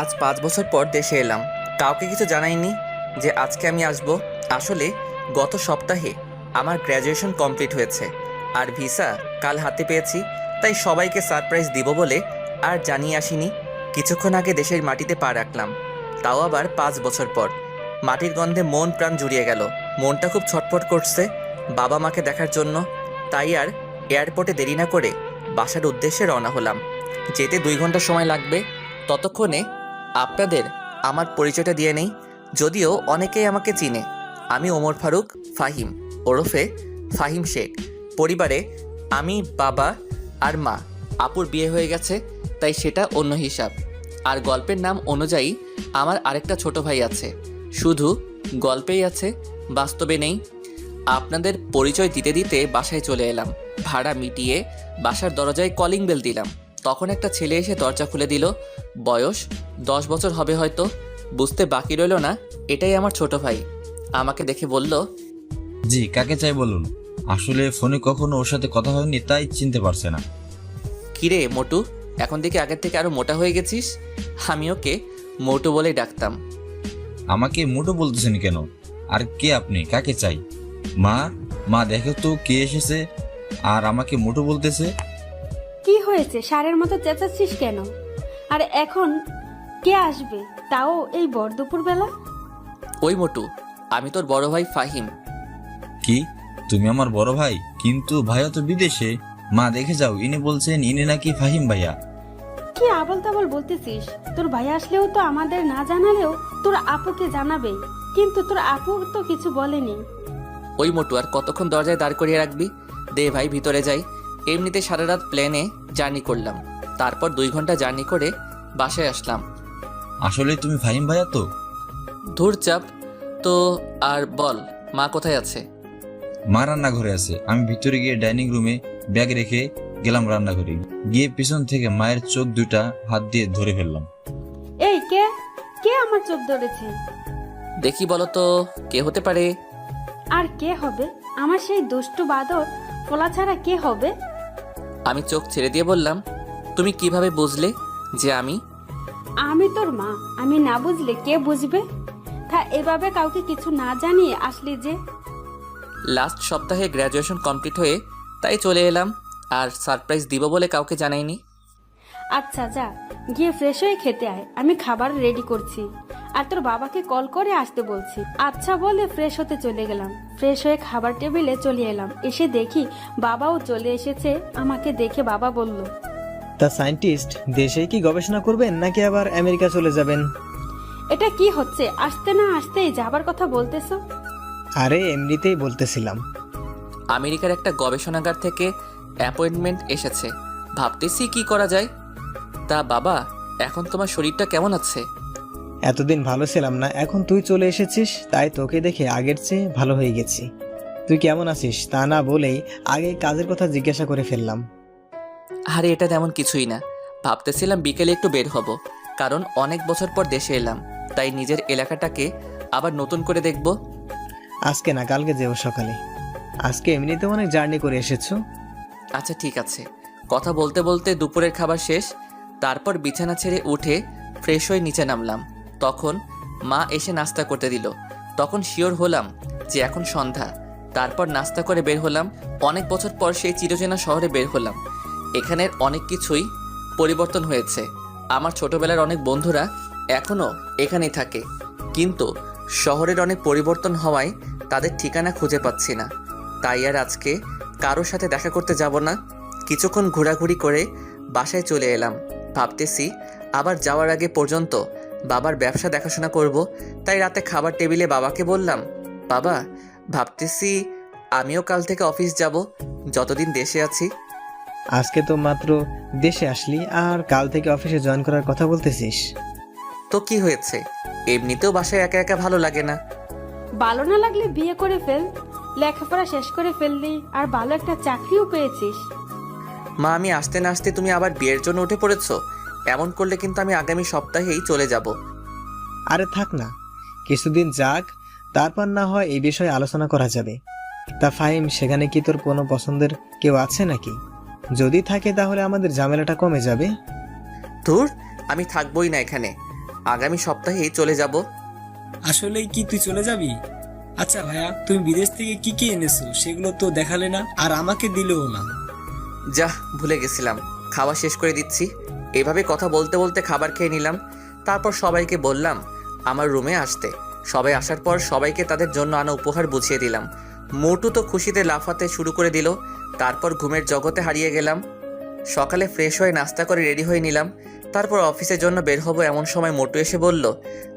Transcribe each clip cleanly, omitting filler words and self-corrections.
আজ 5 বছর পর দেশে এলাম। কাউকে কিছু জানাইনি যে আজকে আমি আসব। আসলে গত সপ্তাহে আমার গ্র্যাজুয়েশন কমপ্লিট হয়েছে আর ভিসা কাল হাতে পেয়েছি, তাই সবাইকে সারপ্রাইজ দিব বলে আর জানিয়ে আসিনি। কিছুক্ষণ আগে দেশের মাটিতে পা রাখলাম, তাও আবার 5 বছর পর। মাটির গন্ধে মন প্রাণ জুড়িয়ে গেল। মনটা খুব ছটফট করছে বাবা মাকে দেখার জন্য। তাই আর এয়ারপোর্টে দেরি না করে বাসার উদ্দেশ্যে রওনা হলাম। যেতে 2 ঘন্টা সময় লাগবে। ততক্ষণে আপনাদের আমার পরিচয়টা দিয়ে নেই, যদিও অনেকেই আমাকে চিনে। আমি ওমর ফারুক ফাহিম, ওরফে ফাহিম শেখ। পরিবারে আমি, বাবা আর মা। আপুর বিয়ে হয়ে গেছে, তাই সেটা অন্য হিসাব। আর গল্পের নাম অনুযায়ী আমার আরেকটা ছোট ভাই আছে। শুধু গল্পেই আছে, বাস্তবে নেই। আপনাদের পরিচয় দিতে দিতে বাসায় চলে এলাম। ভাড়া মিটিয়ে বাসার দরজায় কলিং বেল দিলাম। তখন একটা ছেলে এসে দরজা খুলে দিল। বয়স 10 বছর হবে হয়তো। বুঝতে বাকি রইল না এটাই আমার ছোট ভাই। আমাকে দেখে বলল, জি, কাকে চাই বলুন? আসলে ফোনে কখনো ওর সাথে কথা হয়নি, তাই চিনতে পারছে না। কিরে মোটু, এখন দেখি আগের থেকে আরো মোটা হয়ে গেছিস। আমি ওকে মোটু বলেই ডাকতাম। আমাকে মোটো বলতেছেন কেন? আর কে আপনি? কাকে চাই? মা, মা দেখো তো কে এসেছে আর আমাকে মোটো বলতেছে। কি হয়েছে? ষাঁড়ের মতো চেঁচাচ্ছিস কেন? আর এখন কে আসবে, তাও এই ভর দুপুর বেলা? ওই মোটু, আমি তোর বড় ভাই ফাহিম। কি, তুমি আমার বড় ভাই? কিন্তু ভাইয়া তো বিদেশে। মা দেখে যাও, ইনি বলছেন ইনি নাকি ফাহিম ভাইয়া। কি আবল তাবল বলতেছিস? তোর ভাই আসলেও তো আমাদের না জানালেও তোর আপুকে জানাবেই, কিন্তু তোর আপু তো কিছু বলেনি। ওই মোটু, আর কতক্ষণ দরজায় দাঁড় করিয়ে রাখবি? দে ভাই, ভিতরে যাই। এমনিতে সারা রাত প্লেনে জার্নি করলাম, তারপর 2 ঘন্টা জার্নি করে বাসায় আসলাম। আসলে তুমি ফাহিম ভাইয়া তো? ধুর চাপ তো। আর বল, মা কোথায় আছে? মা রান্নাঘরে আছে। আমি ভিতরে গিয়ে ডাইনিং রুমে ব্যাগ রেখে গেলাম রান্নাঘরে। গিয়ে পিছন থেকে মায়ের চোখ দুটা হাত দিয়ে ধরে ফেললাম। এই কে কে আমার চোখ ধরেছে? দেখি বলো তো, কে হতে পারে? আর কে হবে? আমার সেই দুষ্টু বাদর ফোলা ছাড়া কে হবে? আমি চোখ ছেড়ে দিয়ে বললাম, তুমি কিভাবে বুঝলে যে আমি? আমি তোর মা, আমি না বুঝলে কে বুঝবে? তা এভাবে কাউকে কিছু না জানিয়ে আসলি যে? লাস্ট সপ্তাহে গ্র্যাজুয়েশন কমপ্লিট হয়ে তাই চলে এলাম, আর সারপ্রাইজ দিব বলে কাউকে জানাইনি। আচ্ছা যা, গিয়ে ফ্রেশ হয়ে খেতে আয়, আমি খাবার রেডি করছি। আর তোর বাবাকে কল করে আসতে বলছি। আচ্ছা বলে ফ্রেশ হতে চলে গেলাম। ফ্রেশ হয়ে খাবার টেবিলে চলে এলাম। এসে দেখি বাবাও চলে এসেছে। আমাকে দেখে বাবা বলল, তা সায়েন্টিস্ট দেশেই কি গবেষণা করবেন নাকি আবার আমেরিকা চলে যাবেন? এটা কি হচ্ছে? আসতে না আসতেই যাবার কথা বলতেছো? আরে এমনিতেই বলতেছিলাম। আমেরিকার একটা গবেষণাগার থেকে অ্যাপয়েন্টমেন্ট এসেছে, ভাবতেছি কি করা যায়। তা বাবা, এখন তোমার শরীরটা কেমন আছে? এতদিন ভালো ছিলাম না, এখন তুই চলে এসেছিস তাই তোকে দেখে আগের চেয়ে ভালো হয়ে গেছি। তুই কেমন আছিস তা না বলেই আগে কাজের কথা জিজ্ঞাসা করে ফেললাম। আরে এটা তেমন কিছুই না। ভাবতেছিলাম বিকেলে একটু বের হব, কারণ অনেক বছর পর দেশে এলাম, তাই নিজের এলাকাটাকে আবার নতুন করে দেখব। আজকে না, কালকে যেও সকালে। আজকে এমনিতে অনেক জার্নি করে এসেছো। আচ্ছা ঠিক আছে। কথা বলতে বলতে দুপুরের খাবার শেষ। তারপর বিছানা ছেড়ে উঠে ফ্রেশ হয়ে নিচে নামলাম। তখন মা এসে নাস্তা করতে দিল। তখন শিওর হলাম যে এখন সন্ধ্যা। তারপর নাস্তা করে বের হলাম। অনেক বছর পর সেই চিরচেনা শহরে বের হলাম। এখানের অনেক কিছুই পরিবর্তন হয়েছে। আমার ছোটবেলার অনেক বন্ধুরা এখনও এখানেই থাকে, কিন্তু শহরের অনেক পরিবর্তন হওয়ায় তাদের ঠিকানা খুঁজে পাচ্ছি না। তাই আর আজকে কারোর সাথে দেখা করতে যাব না। কিছুক্ষণ ঘোরাঘুরি করে বাসায় চলে এলাম। ভাবতেছি আবার যাওয়ার আগে পর্যন্ত বাবার ব্যবসা দেখাশোনা করব। তাই রাতে খাবার টেবিলে বাবাকে বললাম, বাবা, ভাবতেছি আমিও কাল থেকে অফিস যাব, যতদিন দেশে আছি। আজকে তো মাত্র দেশে আসলি আর কাল থেকে অফিসে জয়েন করার কথা বলতেছিস? তো কি হয়েছে? এমনিতেও বাসায় একা একা ভালো লাগে না। ভালো না লাগলে বিয়ে করে ফেল, লেখাপড়া শেষ করে ফেললি, আর ভালো একটা চাকরিও পেয়েছিস। মা, আমি আসতে না আসতে তুমি আবার বিয়ের জন্য উঠে পড়েছো। এমন করলে কিন্তু আমি আগামী সপ্তাহেই চলে যাব। আরে থাক না, কিছুদিন যাক, তারপর না হয় এই বিষয়ে আলোচনা করা যাবে। তা ফাহিম, সেখানে কি তোর কোনো পছন্দের কেউ আছে নাকি? যদি থাকে তাহলে আমাদের ঝামেলাটা কমে যাবে। ধুর, আমি থাকবোই না এখানে, আগামী সপ্তাহেই চলে যাব। আসলেই কি তুই চলে যাবি? আচ্ছা ভাইয়া, তুমি বিদেশ থেকে কি কি এনেছো সেগুলো তো দেখালে না, আর আমাকে দিলেও না। যা, ভুলে গেছিলাম, খাওয়া শেষ করে দিচ্ছি। এভাবে কথা বলতে বলতে খাবার খেয়ে নিলাম। তারপর সবাইকে বললাম আমার রুমে আসতে। সবাই আসার পর সবাইকে তাদের জন্য আনা উপহার বুঝিয়ে দিলাম। মোটু তো খুশিতে লাফাতে শুরু করে দিল। তারপর ঘুমের জগতে হারিয়ে গেলাম। সকালে ফ্রেশ হয়ে নাস্তা করে রেডি হয়ে নিলাম। তারপর অফিসের জন্য বের হব, এমন সময় মোটু এসে বলল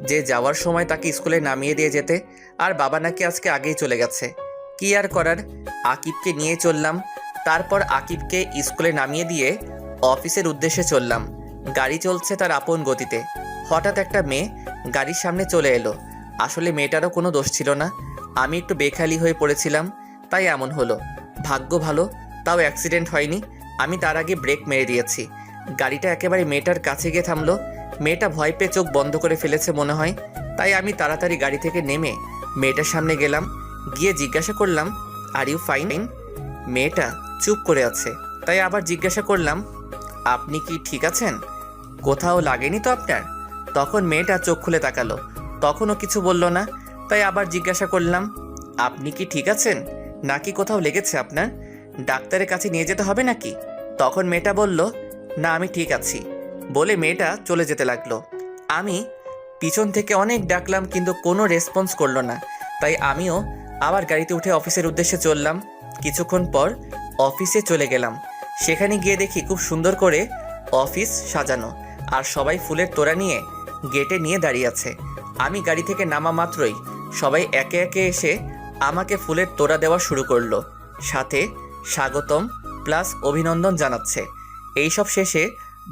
যে যাওয়ার সময় তাকে স্কুলে নামিয়ে দিয়ে যেতে, আর বাবা নাকি আজকে আগেই চলে গেছে। কি আর করার, আকিবকে নিয়ে চললাম। তারপর আকিবকে স্কুলে নামিয়ে দিয়ে অফিসের উদ্দেশ্যে চললাম। গাড়ি চলছে তার আপন গতিতে। হঠাৎ একটা মেয়ে গাড়ির সামনে চলে এলো। আসলে মেয়েটারও কোনো দোষ ছিল না, আমি একটু বেখালি হয়ে পড়েছিলাম, তাই এমন হলো। ভাগ্য ভালো, তাও অ্যাক্সিডেন্ট হয়নি। আমি তার আগে ব্রেক মেরে দিয়েছি। গাড়িটা একেবারে মেয়েটার কাছে গিয়ে থামলো। মেয়েটা ভয় পেয়ে চোখ বন্ধ করে ফেলেছে মনে হয়, তাই আমি তাড়াতাড়ি গাড়ি থেকে নেমে মেয়েটার সামনে গেলাম। গিয়ে জিজ্ঞাসা করলাম আর ইউ ফাইন? মেয়েটা চুপ করে আছে, তাই আবার জিজ্ঞাসা করলাম আপনি কি ঠিক আছেন? কোথাও লাগেনি তো আপনার? তখন মেয়েটা চোখ খুলে তাকালো, তখনও কিছু বলল না। তাই আবার জিজ্ঞাসা করলাম আপনি কি ঠিক আছেন, নাকি কোথাও লেগেছে আপনার? ডাক্তারের কাছে নিয়ে যেতে হবে নাকি? তখন মেয়েটা বলল না, আমি ঠিক আছি, বলে মেয়েটা চলে যেতে লাগলো। আমি পিছন থেকে অনেক ডাকলাম, কিন্তু কোনো রেসপন্স করলো না। তাই আমিও আবার গাড়িতে উঠে অফিসের উদ্দেশ্যে চললাম। কিছুক্ষণ পর অফিসে চলে গেলাম। সেখানে গিয়ে দেখি খুব সুন্দর করে অফিস সাজানো, আর সবাই ফুলের তোড়া নিয়ে গেটে নিয়ে দাঁড়িয়ে আছে। আমি গাড়ি থেকে নামা মাত্রই সবাই একে একে এসে আমাকে ফুলের তোড়া দেওয়া শুরু করলো, সাথে স্বাগতম প্লাস অভিনন্দন জানাচ্ছে। এইসব শেষে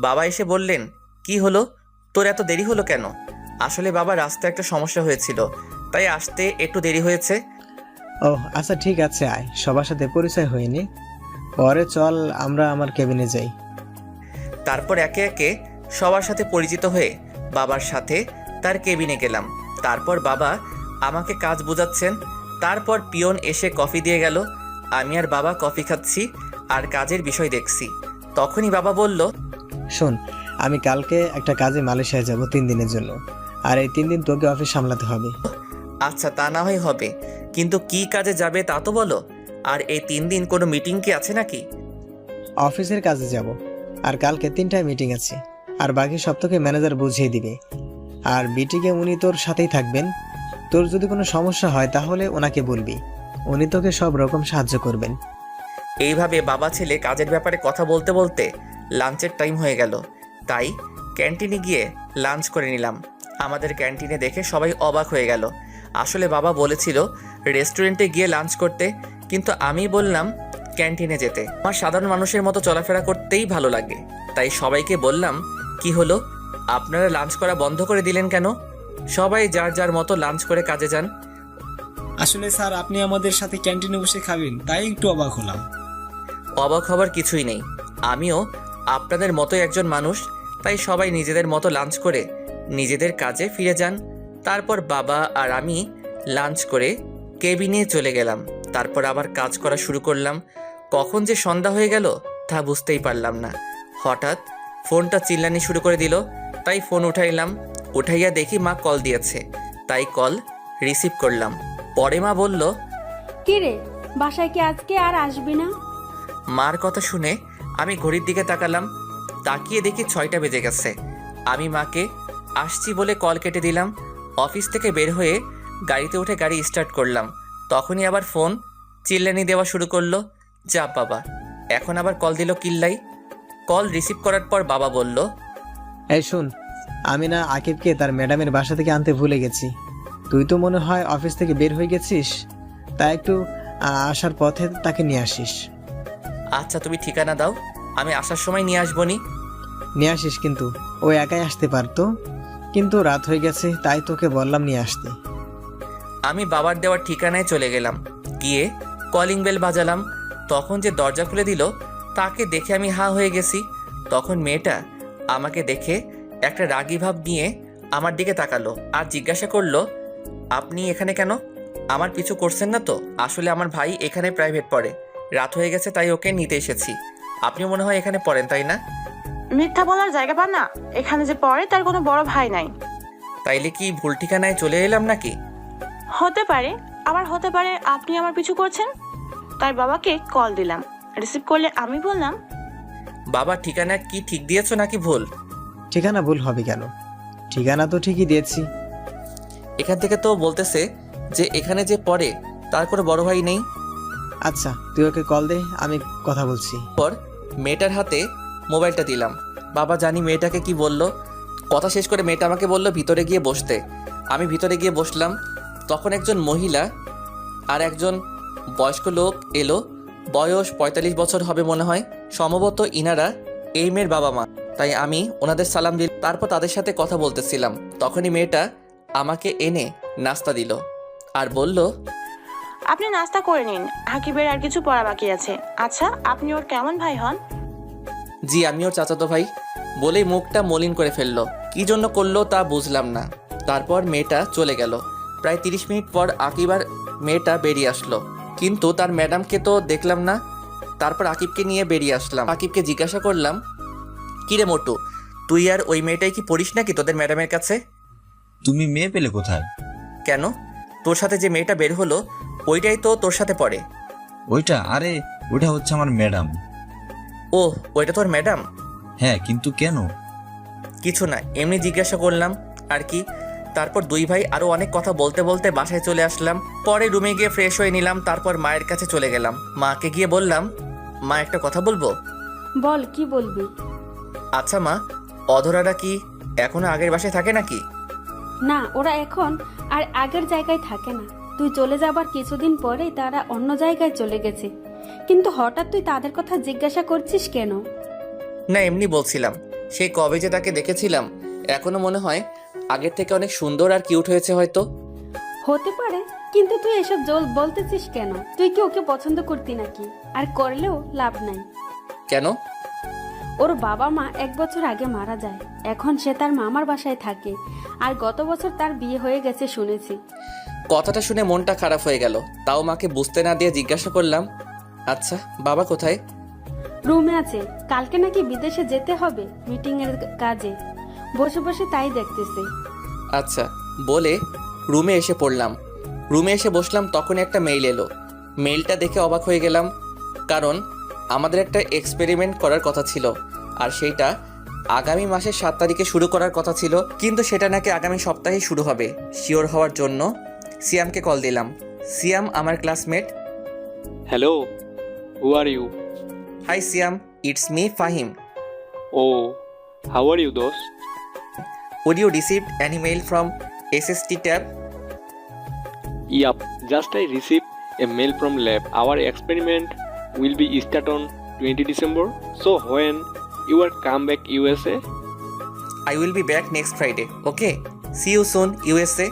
বাবা এসে বললেন কি হলো, তোর এত দেরি হলো কেন? আসলে বাবা, রাস্তায় একটা সমস্যা হয়েছিল, তাই আসতে একটু দেরি হয়েছে। ও আচ্ছা, ঠিক আছে, আয়, সবার সাথে পরিচয় হয়নি, পরে চল আমরা আমার কেবিনে যাই। তারপর একে একে সবার সাথে পরিচিত হয়ে বাবার সাথে তার কেবিনে গেলাম। তারপর বাবা আমাকে কাজ বোঝাচ্ছেন। তারপর পিয়ন এসে কফি দিয়ে গেল। আমি আর বাবা কফি খাচ্ছি আর কাজের বিষয় দেখছি। তখনই বাবা বলল শোন, আমি কালকে একটা কাজে মালয়েশিয়া যাব 3 দিনের জন্য, আর এই 3 দিন তোকে অফিস সামলাতে হবে। আচ্ছা, তা না হয় হবে, কিন্তু কি কাজে যাবে তা তো বলো। আর এই 3 দিন কোনো মিটিং কি আছে নাকি? অফিসের কাজে যাব, আর কালকে 3টায় মিটিং আছে, আর বাকি সব তোকে ম্যানেজার বুঝিয়ে দিবে। আর মিটিংয়ে উনি তোর সাথেই থাকবেন। তোর যদি কোনো সমস্যা হয় তাহলে ওনাকে বলবি, উনি তোকে সব রকম সাহায্য করবেন। এইভাবে বাবা ছেলে কাজের ব্যাপারে কথা বলতে বলতে লাঞ্চের টাইম হয়ে গেল। তাই ক্যান্টিনে গিয়ে লাঞ্চ করে নিলাম। আমাদের ক্যান্টিনে দেখে সবাই অবাক হয়ে গেল। আসলে বাবা বলেছিল রেস্টুরেন্টে গিয়ে লাঞ্চ করতে, কিন্তু আমি বললাম ক্যান্টিনে যেতে। আমার সাধারণ মানুষের মতো চলাফেরা করতেই ভালো লাগে, তাই সবাইকে বললাম কি হলো, আপনারা লাঞ্চ করা বন্ধ করে দিলেন কেন? সবাই যার যার মতো লাঞ্চ করে কাজে যান। আসলে স্যার, আপনি আমাদের সাথে ক্যান্টিনে বসে খাবেন, তাই একটু অবাক হলাম। অবাক হবার কিছুই নেই, আমিও আপনাদের মতোই একজন মানুষ, তাই সবাই নিজেদের মতো লাঞ্চ করে নিজেদের কাজে ফিরে যান। তারপর বাবা আর আমি লাঞ্চ করে কেবিনে চলে গেলাম। তারপর আবার কাজ করা শুরু করলাম। কখন যে সন্ধ্যা হয়ে গেল তা বুঝতেই পারলাম না। হঠাৎ ফোনটা চিল্লানি শুরু করে দিল, তাই ফোন উঠাইলাম। উঠাইয়া দেখি মা কল দিয়েছে, তাই কল রিসিভ করলাম। পরে মা বলল কি রে, বাসায় কি আজকে আর আসবি না? মার কথা শুনে আমি ঘড়ির দিকে তাকালাম, তাকিয়ে দেখি 6টা বেজে গেছে। আমি মাকে আসছি বলে কল কেটে দিলাম। অফিস থেকে বের হয়ে গাড়িতে উঠে গাড়ি স্টার্ট করলাম। তখনই আবার ফোন চিল্লানি দেওয়া শুরু করলো। যা বাবা, এখন আবার কল দিল কিল্লাই। কল রিসিভ করার পর বাবা বলল এই শোন, আমি না আকিবকে তার ম্যাডামের বাসা থেকে আনতে ভুলে গেছি। তুই তো মনে হয় অফিস থেকে বের হয়ে গেছিস, তাই একটু আসার পথে তাকে নিয়ে আসিস। আচ্ছা, তুমি ঠিকানা দাও, আমি আসার সময় নিয়ে আসবনি। নিয়ে আসিস, কিন্তু ও একাই আসতে পারতো, কিন্তু রাত হয়ে গেছে তাই তোকে বললাম নিয়ে আসতে। আমি বাবার দেওয়ার ঠিকানায় চলে গেলাম। গিয়ে কলিং বেল বাজালাম। তখন যে দরজা খুলে দিল তাকে দেখে আমি হা হয়ে গেছি। তখন মেয়েটা আমাকে দেখে একটা রাগী ভাব নিয়ে আমার দিকে তাকালো আর জিজ্ঞাসা করলো আপনি এখানে কেন? আমার পিছু করছেন না তো? আসলে আমার ভাই এখানে প্রাইভেট পড়ে, রাত হয়ে গেছে তাই ওকে নিতে এসেছি। আপনি মনে হয় এখানে পড়েন, তাই না? মিথ্যা বলার জায়গা পান না। এখানে যে পড়ে তার কোনো বড় ভাই নাই। তাইলে কি ভুল ঠিকানায় চলে এলাম নাকি? হতে পারে, আবার হতে পারে আপনি আমার পিছু করছেন। তাই বাবাকে কল দিলাম, রিসিভ করলে আমি বললাম, বাবা ঠিকানা কি ঠিক দিয়েছো নাকি ভুল? ঠিকানা ভুল হবে কেন? ঠিকানা তো ঠিকই দিয়েছি। এখান থেকে তো বলতেছে যে এখানে যে পড়ে তার কোনো বড় ভাই নেই। আচ্ছা তুই ওকে কল দে, আমি কথা বলছি। পর মেয়েটার হাতে মোবাইলটা দিলাম। বাবা জানি মেয়েটাকে কি বলল। কথা শেষ করে মেয়েটা আমাকে বলল ভিতরে গিয়ে বসতে। আমি ভিতরে গিয়ে বসলাম। তখন একজন মহিলা আর একজন বয়স্ক লোক এলো। বয়স ৪৫ বছর হবে মনে হয়। সম্ভবত ইনারা এই মেয়ের বাবা মা। তাই আমি ওনাদের সালাম দিল। তারপর তাদের সাথে কথা বলতেছিলাম। তখনই মেয়েটা আমাকে এনে নাস্তা দিল আর বলল, আপনি নাস্তা করে নিন, হাকিবের আর কিছু পড়া বাকি আছে। আচ্ছা, আপনি ওর কেমন ভাই হন? জি আমি ওর চাচাতো ভাই। বলেই মুখটা মলিন করে ফেললো। কি জন্য করলো তা বুঝলাম না। তারপর মেয়েটা চলে গেল। প্রায় ৩০ মিনিট পর আকিব আর মেয়েটা বেরিয়ে আসলো, কিন্তু তার ম্যাডামকে তো দেখলাম না। তারপর আকিবকে নিয়ে বেরিয়ে আসলাম। আকিবকে জিজ্ঞাসা করলাম, কিরে মোটু, তুই আর ওই মেয়েটাই কি পড়িস নাকি তোদের ম্যাডামের কাছে? তুমি মেয়ে পেলে কোথায়? কেন, তোর সাথে যে মেয়েটা বের হলো ওইটাই তো তোর সাথে পড়ে। ওইটা? আরে ওইটা হচ্ছে আমার ম্যাডাম। ও, ওইটা তোর ম্যাডাম? হ্যাঁ, কিন্তু কেন? কিছু না, এমনি জিজ্ঞাসা করলাম আর কি। তারপর দুই ভাই আরো অনেক কথা বলতে বলতে বাসায় চলে আসলাম। পরে রুমে গিয়ে ফ্রেশ হয়ে নিলাম। তারপর মায়ের কাছে চলে গেলাম। মাকে গিয়ে বললাম, মা একটা কথা বলবো। বল, কি বলবি? আচ্ছা মা, অধরারা কি এখনো আগের বাসায় থাকে নাকি? না, ওরা এখন আর আগের জায়গায় থাকে না। তুই চলে যাবার কিছুদিন পরেই তারা অন্য জায়গায় চলে গেছে। কিন্তু হঠাৎ তুই তাদের কথা জিজ্ঞাসা করছিস কেন? না এমনি বলছিলাম, সেই কবে যে তাকে দেখেছিলাম, এখনো মনে হয় আগের থেকে অনেক সুন্দর আর কিউট হয়েছে হয়তো। হতে পারে, কিন্তু তুই এসব বলতেছিস কেন? তুই কি ওকে পছন্দ করতি নাকি? আর করলেও লাভ নাই। কেন? ওর বাবা মা 1 বছর আগে মারা যায়। এখন সে তার মামার বাসায় থাকে। আর গত বছর তার বিয়ে হয়ে গেছে শুনেছি। কথাটা শুনে মনটা খারাপ হয়ে গেল। তাও মাকে বুঝতে না দিয়ে জিজ্ঞাসা করলাম, আচ্ছা বাবা কোথায়? রুমে আছে। কালকে নাকি বিদেশে যেতে হবে মিটিং এর কাজে। বসে বসে তাই দেখতেছে। আচ্ছা বলে রুমে এসে পড়লাম। রুমে এসে বসলাম, তখনই একটা মেইল এলো। মেইলটা দেখে অবাক হয়ে গেলাম, কারণ আমাদের একটা এক্সপেরিমেন্ট করার কথা ছিল, আর সেইটা আগামী মাসের 7 তারিখে শুরু করার কথা ছিল, কিন্তু সেটা নাকি আগামী সপ্তাহেই শুরু হবে। শিওর হওয়ার জন্য সিয়ামকে কল দিলাম। সিয়াম আমার classmate. Hello, who are you? Hi Siam, it's me Fahim. Oh, how are you, dost? Would you received any mail from SST tab? Yup, just I received a mail from lab. Our experiment will be start on 20 December. So when you are come back USA? I will be back next Friday. Okay, see you soon USA.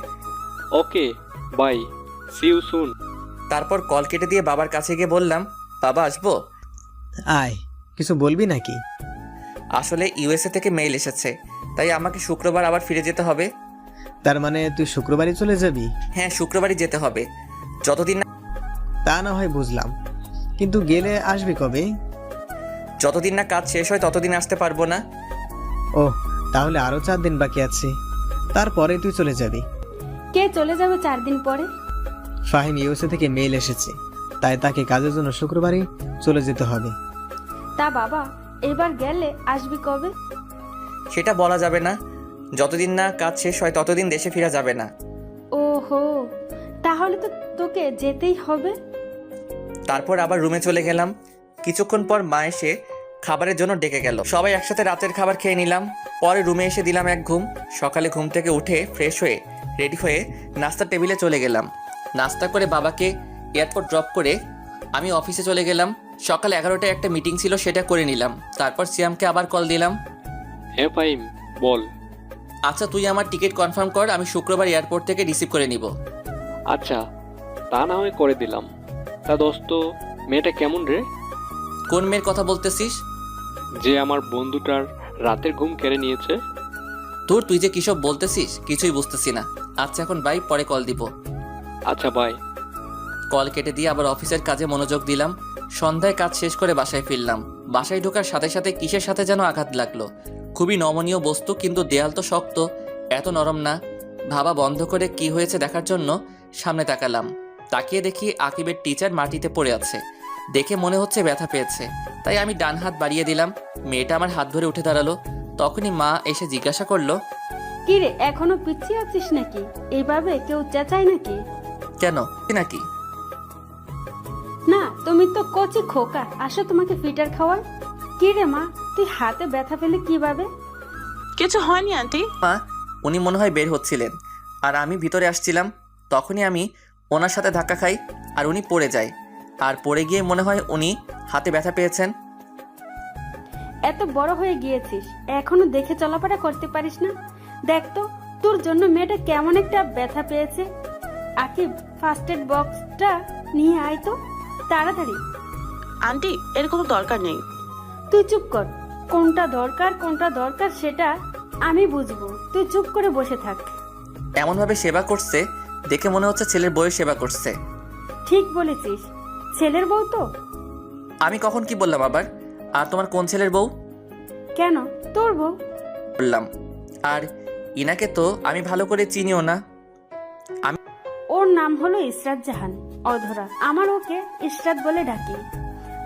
Okay, bye. See you soon. তারপর call কেটে দিয়ে বাবার কাছে গিয়ে বললাম, বাবা আসবো? আয়, কিছু বলবি নাকি? আসলে ইউএসএ থেকে মেইল এসেছে, তাই আমাকে শুক্রবার আবার ফিরে যেতে হবে। তার মানে তুই শুক্রবারই চলে যাবি? হ্যাঁ, শুক্রবারই যেতে হবে। যতদিন না তা না হয় বুঝলাম, কিন্তু গেলে আসবি কবে? যতদিন না কাজ শেষ হয় ততদিন আসতে পারবো না। ওহ, তাহলে আরো 4 দিন বাকি আছে, তারপরে তুই চলে যাবি। কে চলে যাবে 4 দিন পরে? ফাহিম ইউএসএ থেকে মেইল এসেছে, তাই তাকে কাজের জন্য শুক্রবারই চলে যেতে হবে। তা বাবা, এবার গেলে আসবি কবে? সেটা বলা যাবে না। যতদিন না কাজ শেষ হয় ততদিন দেশে ফেরা যাবে না। ওহো, তাহলে তো তোকে যেতেই হবে। তারপর আবার রুমে চলে গেলাম। কিছুক্ষণ পর মা এসে খাবারের জন্য ডেকে গেল। সবাই একসাথে রাতের খাবার খেয়ে নিলাম। পরে রুমে এসে দিলাম এক ঘুম। সকালে ঘুম থেকে উঠে ফ্রেশ হয়ে রেডি হয়ে নাস্তার টেবিলে চলে গেলাম। নাস্তা করে বাবাকে এয়ারপোর্ট ড্রপ করে আমি অফিসে চলে গেলাম। সকাল 11টায় একটা মিটিং ছিল, সেটা করে নিলাম। তারপর সিয়ামকে আবার কল দিলাম। হ্যাঁ ফাহিম, বল। আচ্ছা তুই আমার টিকিট কনফার্ম কর, আমি শুক্রবার এয়ারপোর্ট থেকে রিসিভ করে নিব। আচ্ছা, তা না হয় করে দিলাম। তা দোস্ত, মেয়েটা কেমন রে? কোন মেয়ের কথা বলতেছিস? যে আমার বন্ধুটার রাতের ঘুম কেড়ে নিয়েছে। তুই যে কিসব বলতেছিস কিছুই বুঝতেছি না। আচ্ছা এখন বাই, পরে কল দিব। আচ্ছা বাই। কল কেটে দিয়ে আবার অফিসের কাজে মনোযোগ দিলাম। সন্ধ্যায় কাজ শেষ করে বাসায় ফিরলাম। বাসায় ঢোকার সাথে সাথে কিসের সাথে যেন আঘাত লাগলো। খুবই নমনীয় বস্তু, কিন্তু দেয়াল তো শক্ত, এত নরম না। ভাবা বন্ধ করে কি হয়েছে দেখার জন্য সামনে তাকালাম। তাকিয়ে দেখি আকিবের টিচার মাটিতে পড়ে আছে। দেখে মনে হচ্ছে ব্যথা পেয়েছে, তাই আমি ডান হাত বাড়িয়ে দিলাম। মেয়েটা আমার হাত ধরে উঠে দাঁড়ালো। তখনই মা এসে জিজ্ঞাসা করলো, কি রে, এখনো পিছিয়ে আছিস নাকি? এইভাবে কেউ চেঁচায় নাকি? কেন নাকি? না, তুমি তো কচি খোকা, আসো তোমাকে ফিটার খাওয়াই। কি রে মা, তুই হাতে ব্যথা পেলে কিভাবে? কিছু হয়নি আন্টি। মা, উনি মনে হয় বের হচ্ছিলেন আর আমি ভিতরে আসছিলাম। তখনই আমি ওনার সাথে ধাক্কা খাই আর উনি পড়ে যায়। আর পড়ে গিয়ে মনে হয় উনি হাতে ব্যথা পেয়েছেন। এত বড় হয়ে গিয়েছিস, এখনো দেখে চলাফেরা করতে পারিস না? দেখ তো, তোর জন্য মেয়েটা কেমন একটা ব্যথা পেয়েছে। আকিব, ফার্স্ট এড বক্সটা নিয়ে আয় তো তাড়াতাড়ি। আন্টি, এর কোনো দরকার নেই। তুই চুপ কর। কোনটা দরকার সেটা আমি বুঝবো, তুই চুপ করে বসে থাক। এমনভাবে সেবা করছে দেখে মনে হচ্ছে ছেলের বউয়ের সেবা করছে। ঠিক বলেছিস, ছেলের বউ তো। আমি কখন কি বললাম আবার? আর তোমার কোন ছেলের বউ? কেন, তোর বউ। বললাম। আর ইনাকে তো আমি ভালো করে চিনিও না। ওর নাম হলো ইসরাত জাহান, অধরা। আমার ওকে ইসরাত বলে ডাকি।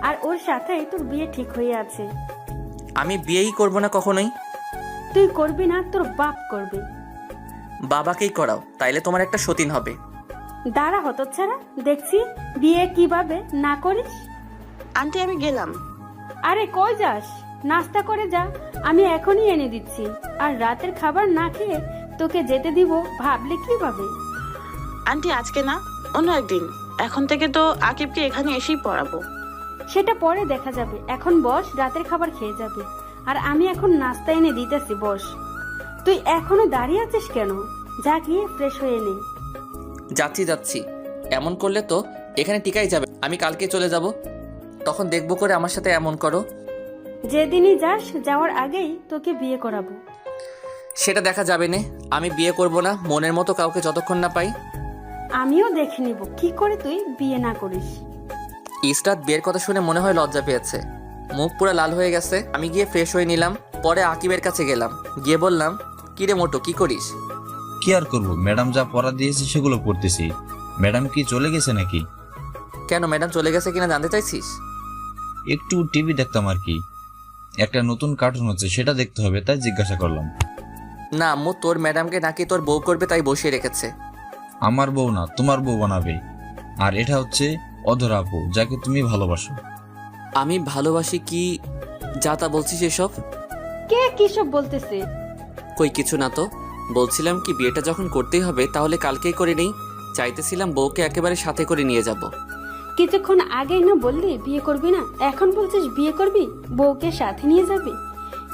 আর ওর সাথেই তোর বিয়ে ঠিক হয়ে আছে। আমি বিয়েই করব না কখনোই। তুই করবি না, তোর বাপ করবে। বাবাকেই করাও, তাইলে তোমার একটা সতীন হবে। দাঁড়া হতচ্ছাড়া, দেখছি বিয়ে কিভাবে না করিস। আন্টি, আমি গেলাম। আরে কই যাস? নাস্তা করে যা, আমি এখনই এনে দিচ্ছি। আর রাতের খাবার না খেয়ে তোকে যেতে দিব ভাবলে কিভাবে? আন্টি, আজকে না, অন্য একদিন। এখন থেকে তো আকিবকে এখানে এসেই পড়াবো। সেটা পরে দেখা যাবে, এখন বস, রাতের খাবার খেয়ে যাবে। আর আমি এখন নাস্তা এনে দিতেছি, বস। তুই এখনো দাঁড়িয়ে আছিস কেন? যা গিয়ে ফ্রেশ হয়ে নে। যাচ্ছি। এমন করলে তো এখানে টিকাই যাবে। আমি কালকে চলে যাব, তখন দেখবো করে আমার সাথে এমন করো। যেদিনই যাস, যাওয়ার আগেই তোকে বিয়ে করাবো। সেটা দেখা যাবে না। আমি বিয়ে করব না মনের মতো কাউকে যতক্ষণ না পাই। আমিও দেখে নিব কি করে তুই বিয়ে না করিস। ইসরাত বিয়ের কথা শুনে মনে হয় লজ্জা পেয়েছে, মুখ পুরো লাল হয়ে গেছে। আমি গিয়ে ফ্রেশ হয়ে নিলাম। পরে আকিবের কাছে গেলাম, গিয়ে বললাম, কি রে মোটো, কি করিস? কি আর করবো, ম্যাডাম যা পড়া দিয়েছে সেগুলো পড়তেছি। ম্যাডাম কি চলে গেছে নাকি? কেন, ম্যাডাম চলে গেছে কিনা জানতে চাইছিস? একটু টিভি দেখতাম আর কি। একটা নতুন কার্টুন হচ্ছে, সেটা দেখতে হবে, তাই জিজ্ঞাসা করলাম। না আম্মু, তোর ম্যাডামকে নাকি তোর বউ করবে তাই বসিয়ে রেখেছে। আমার বউ না, তোমার বউ বানাবে। আর এটা হচ্ছে অধরা আপু, যাকে তুমি ভালোবাসো। আমি ভালোবাসি কি যা তা বলছিস এসব? কে কিসব বলতেছে? কই কিছু না তো। বলছিলাম কি, বিয়েটা যখন করতেই হবে তাহলে কালকেই করে নেই। চাইতেছিলাম বউকে একেবারে সাথে করে নিয়ে যাব। কিছুক্ষণ আগেই না বললি বিয়ে করবি না, এখন বলছিস বিয়ে করবি, বউকে সাথে নিয়ে যাবি?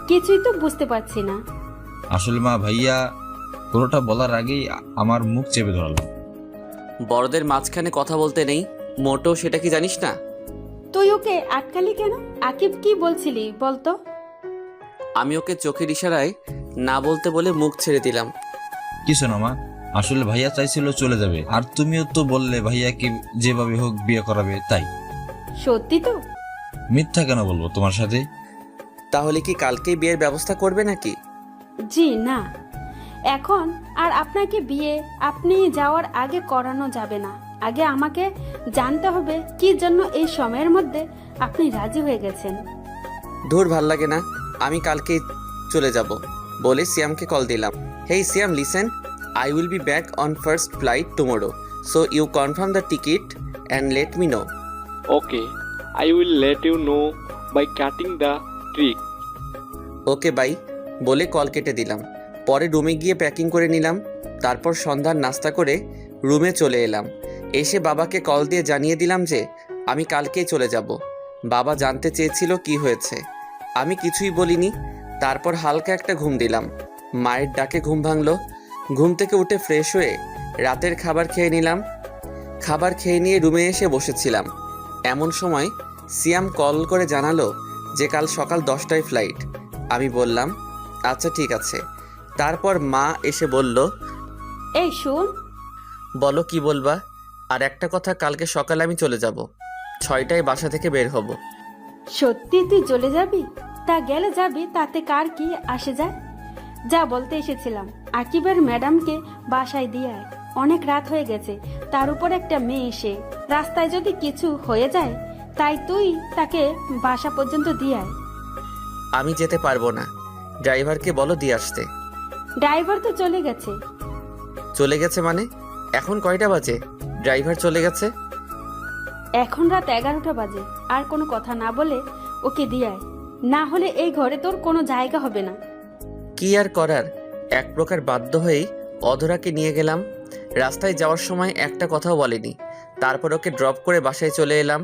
কিছুই তো বুঝতে পারছি না। আসলে মা, ভাইয়া পুরোটা বলার আগেই আমার মুখ চেপে ধরলাম। বড়দের মাঝখানে কথা বলতে নেই, মোটো সেটা কি জানিস না? তুই ওকে আটকালি কেন? আকিব কি বলছিলি বলতো? আমি ওকে চোখের ইশারায় না বলতে বলে মুখ ছেড়ে দিলাম। কিছু না মা, আসলে ভাইয়া চাইছিল চলে যাবে, আর তুমিও তো বললে ভাইয়াকে যেভাবে হোক বিয়ে করাবে, তাই। সত্যি তো? মিথ্যা কেন বলবো তোমার সাথে? তাহলে কি কালকেই বিয়ের ব্যবস্থা করবে নাকি? জি না, এখন আর আপনাকে বিয়ে আপনি যাওয়ার আগে করানো যাবে না। আগে আমাকে জানতে হবে কি জন্য এই সময়ের মধ্যে আপনি রাজি হয়ে গেছেন। ধুর, ভাল লাগে না। আমি কালকেই চলে যাব বলে সিয়ামকে কল দিলাম। হেই সিয়াম, listen, I will be back on first flight tomorrow. So you confirm the ticket and let me know. Okay, I will let you know by cutting the trick. Okay bye বলে call কেটে দিলাম। পরে রুমে গিয়ে packing করে নিলাম। তারপর সন্ধ্যার নাস্তা করে রুমে চলে এলাম। এসে বাবাকে কল দিয়ে জানিয়ে দিলাম যে আমি কালকেই চলে যাব। বাবা জানতে চেয়েছিল কি হয়েছে, আমি কিছুই বলিনি। তারপর হালকা একটা ঘুম দিলাম। মায়ের ডাকে ঘুম ভাঙলো। ঘুম থেকে উঠে ফ্রেশ হয়ে রাতের খাবার খেয়ে নিলাম। খাবার খেয়ে নিয়ে রুমে এসে বসেছিলাম। এমন সময় সিয়াম কল করে জানালো যে কাল সকাল 10টায় ফ্লাইট। আমি বললাম আচ্ছা ঠিক আছে। তারপর মা এসে বলল, এই শুন, বলো কি বলবা? আর একটা কথা, কালকে সকালে আমি চলে যাব, 6টায় বাসা থেকে বের হব। সত্যি তুই চলে যাবি? তা গেলে যাবি, তাতে কার কি আসে যায়? যা বলতে এসেছিলাম, আকিবের ম্যাডামকে বাসায় দিয়ে আয়। অনেক রাত হয়ে গেছে, তার উপর একটা মেয়ে এসে রাস্তায় যদি কিছু হয়ে যায়, তাই তুই তাকে বাসা পর্যন্ত দিয়ে আয়। আমি যেতে পারবো না, ড্রাইভারকে বলো দিয়ে আসতে। ড্রাইভার তো চলে গেছে। চলে গেছে মানে? এখন কয়টা বাজে? ড্রাইভার চলে গেছে? এখন রাত 11টা বাজে। আর কোনো কথা না বলে ওকে দিয়ে আয়, না হলে এই ঘরে তোর কোনো জায়গা হবে না। কি আর করার, এক প্রকার বাধ্য হয়েই অধরাকে নিয়ে গেলাম। রাস্তায় যাওয়ার সময় একটা কথাও বলেনি। তারপর ওকে ড্রপ করে বাসায় চলে এলাম।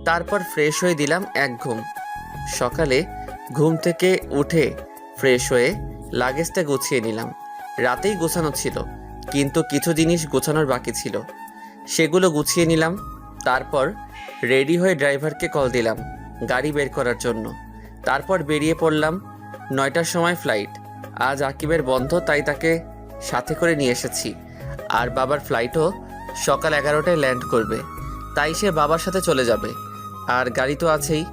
তারপর ফ্রেশ হয়ে দিলাম এক ঘুম। সকালে ঘুম থেকে উঠে ফ্রেশ হয়ে লাগেজটা গুছিয়ে নিলাম। রাতেই গোছানো ছিল, কিন্তু কিছু জিনিস গোছানোর বাকি ছিল, সেগুলো গুছিয়ে নিলাম। তারপর রেডি হয়ে ড্রাইভারকে কল দিলাম গাড়ি বের করার জন্য। তারপর বেরিয়ে পড়লাম। 9টার সময় ফ্লাইট। আজ আকিবের বন্ধ, তাই তাকে সাথে করে নিয়ে এসেছি। আর বাবার ফ্লাইটও সকাল 11টায় ল্যান্ড করবে, তাই সে বাবার সাথে চলে যাবে। আর গাড়ি তো আছেই।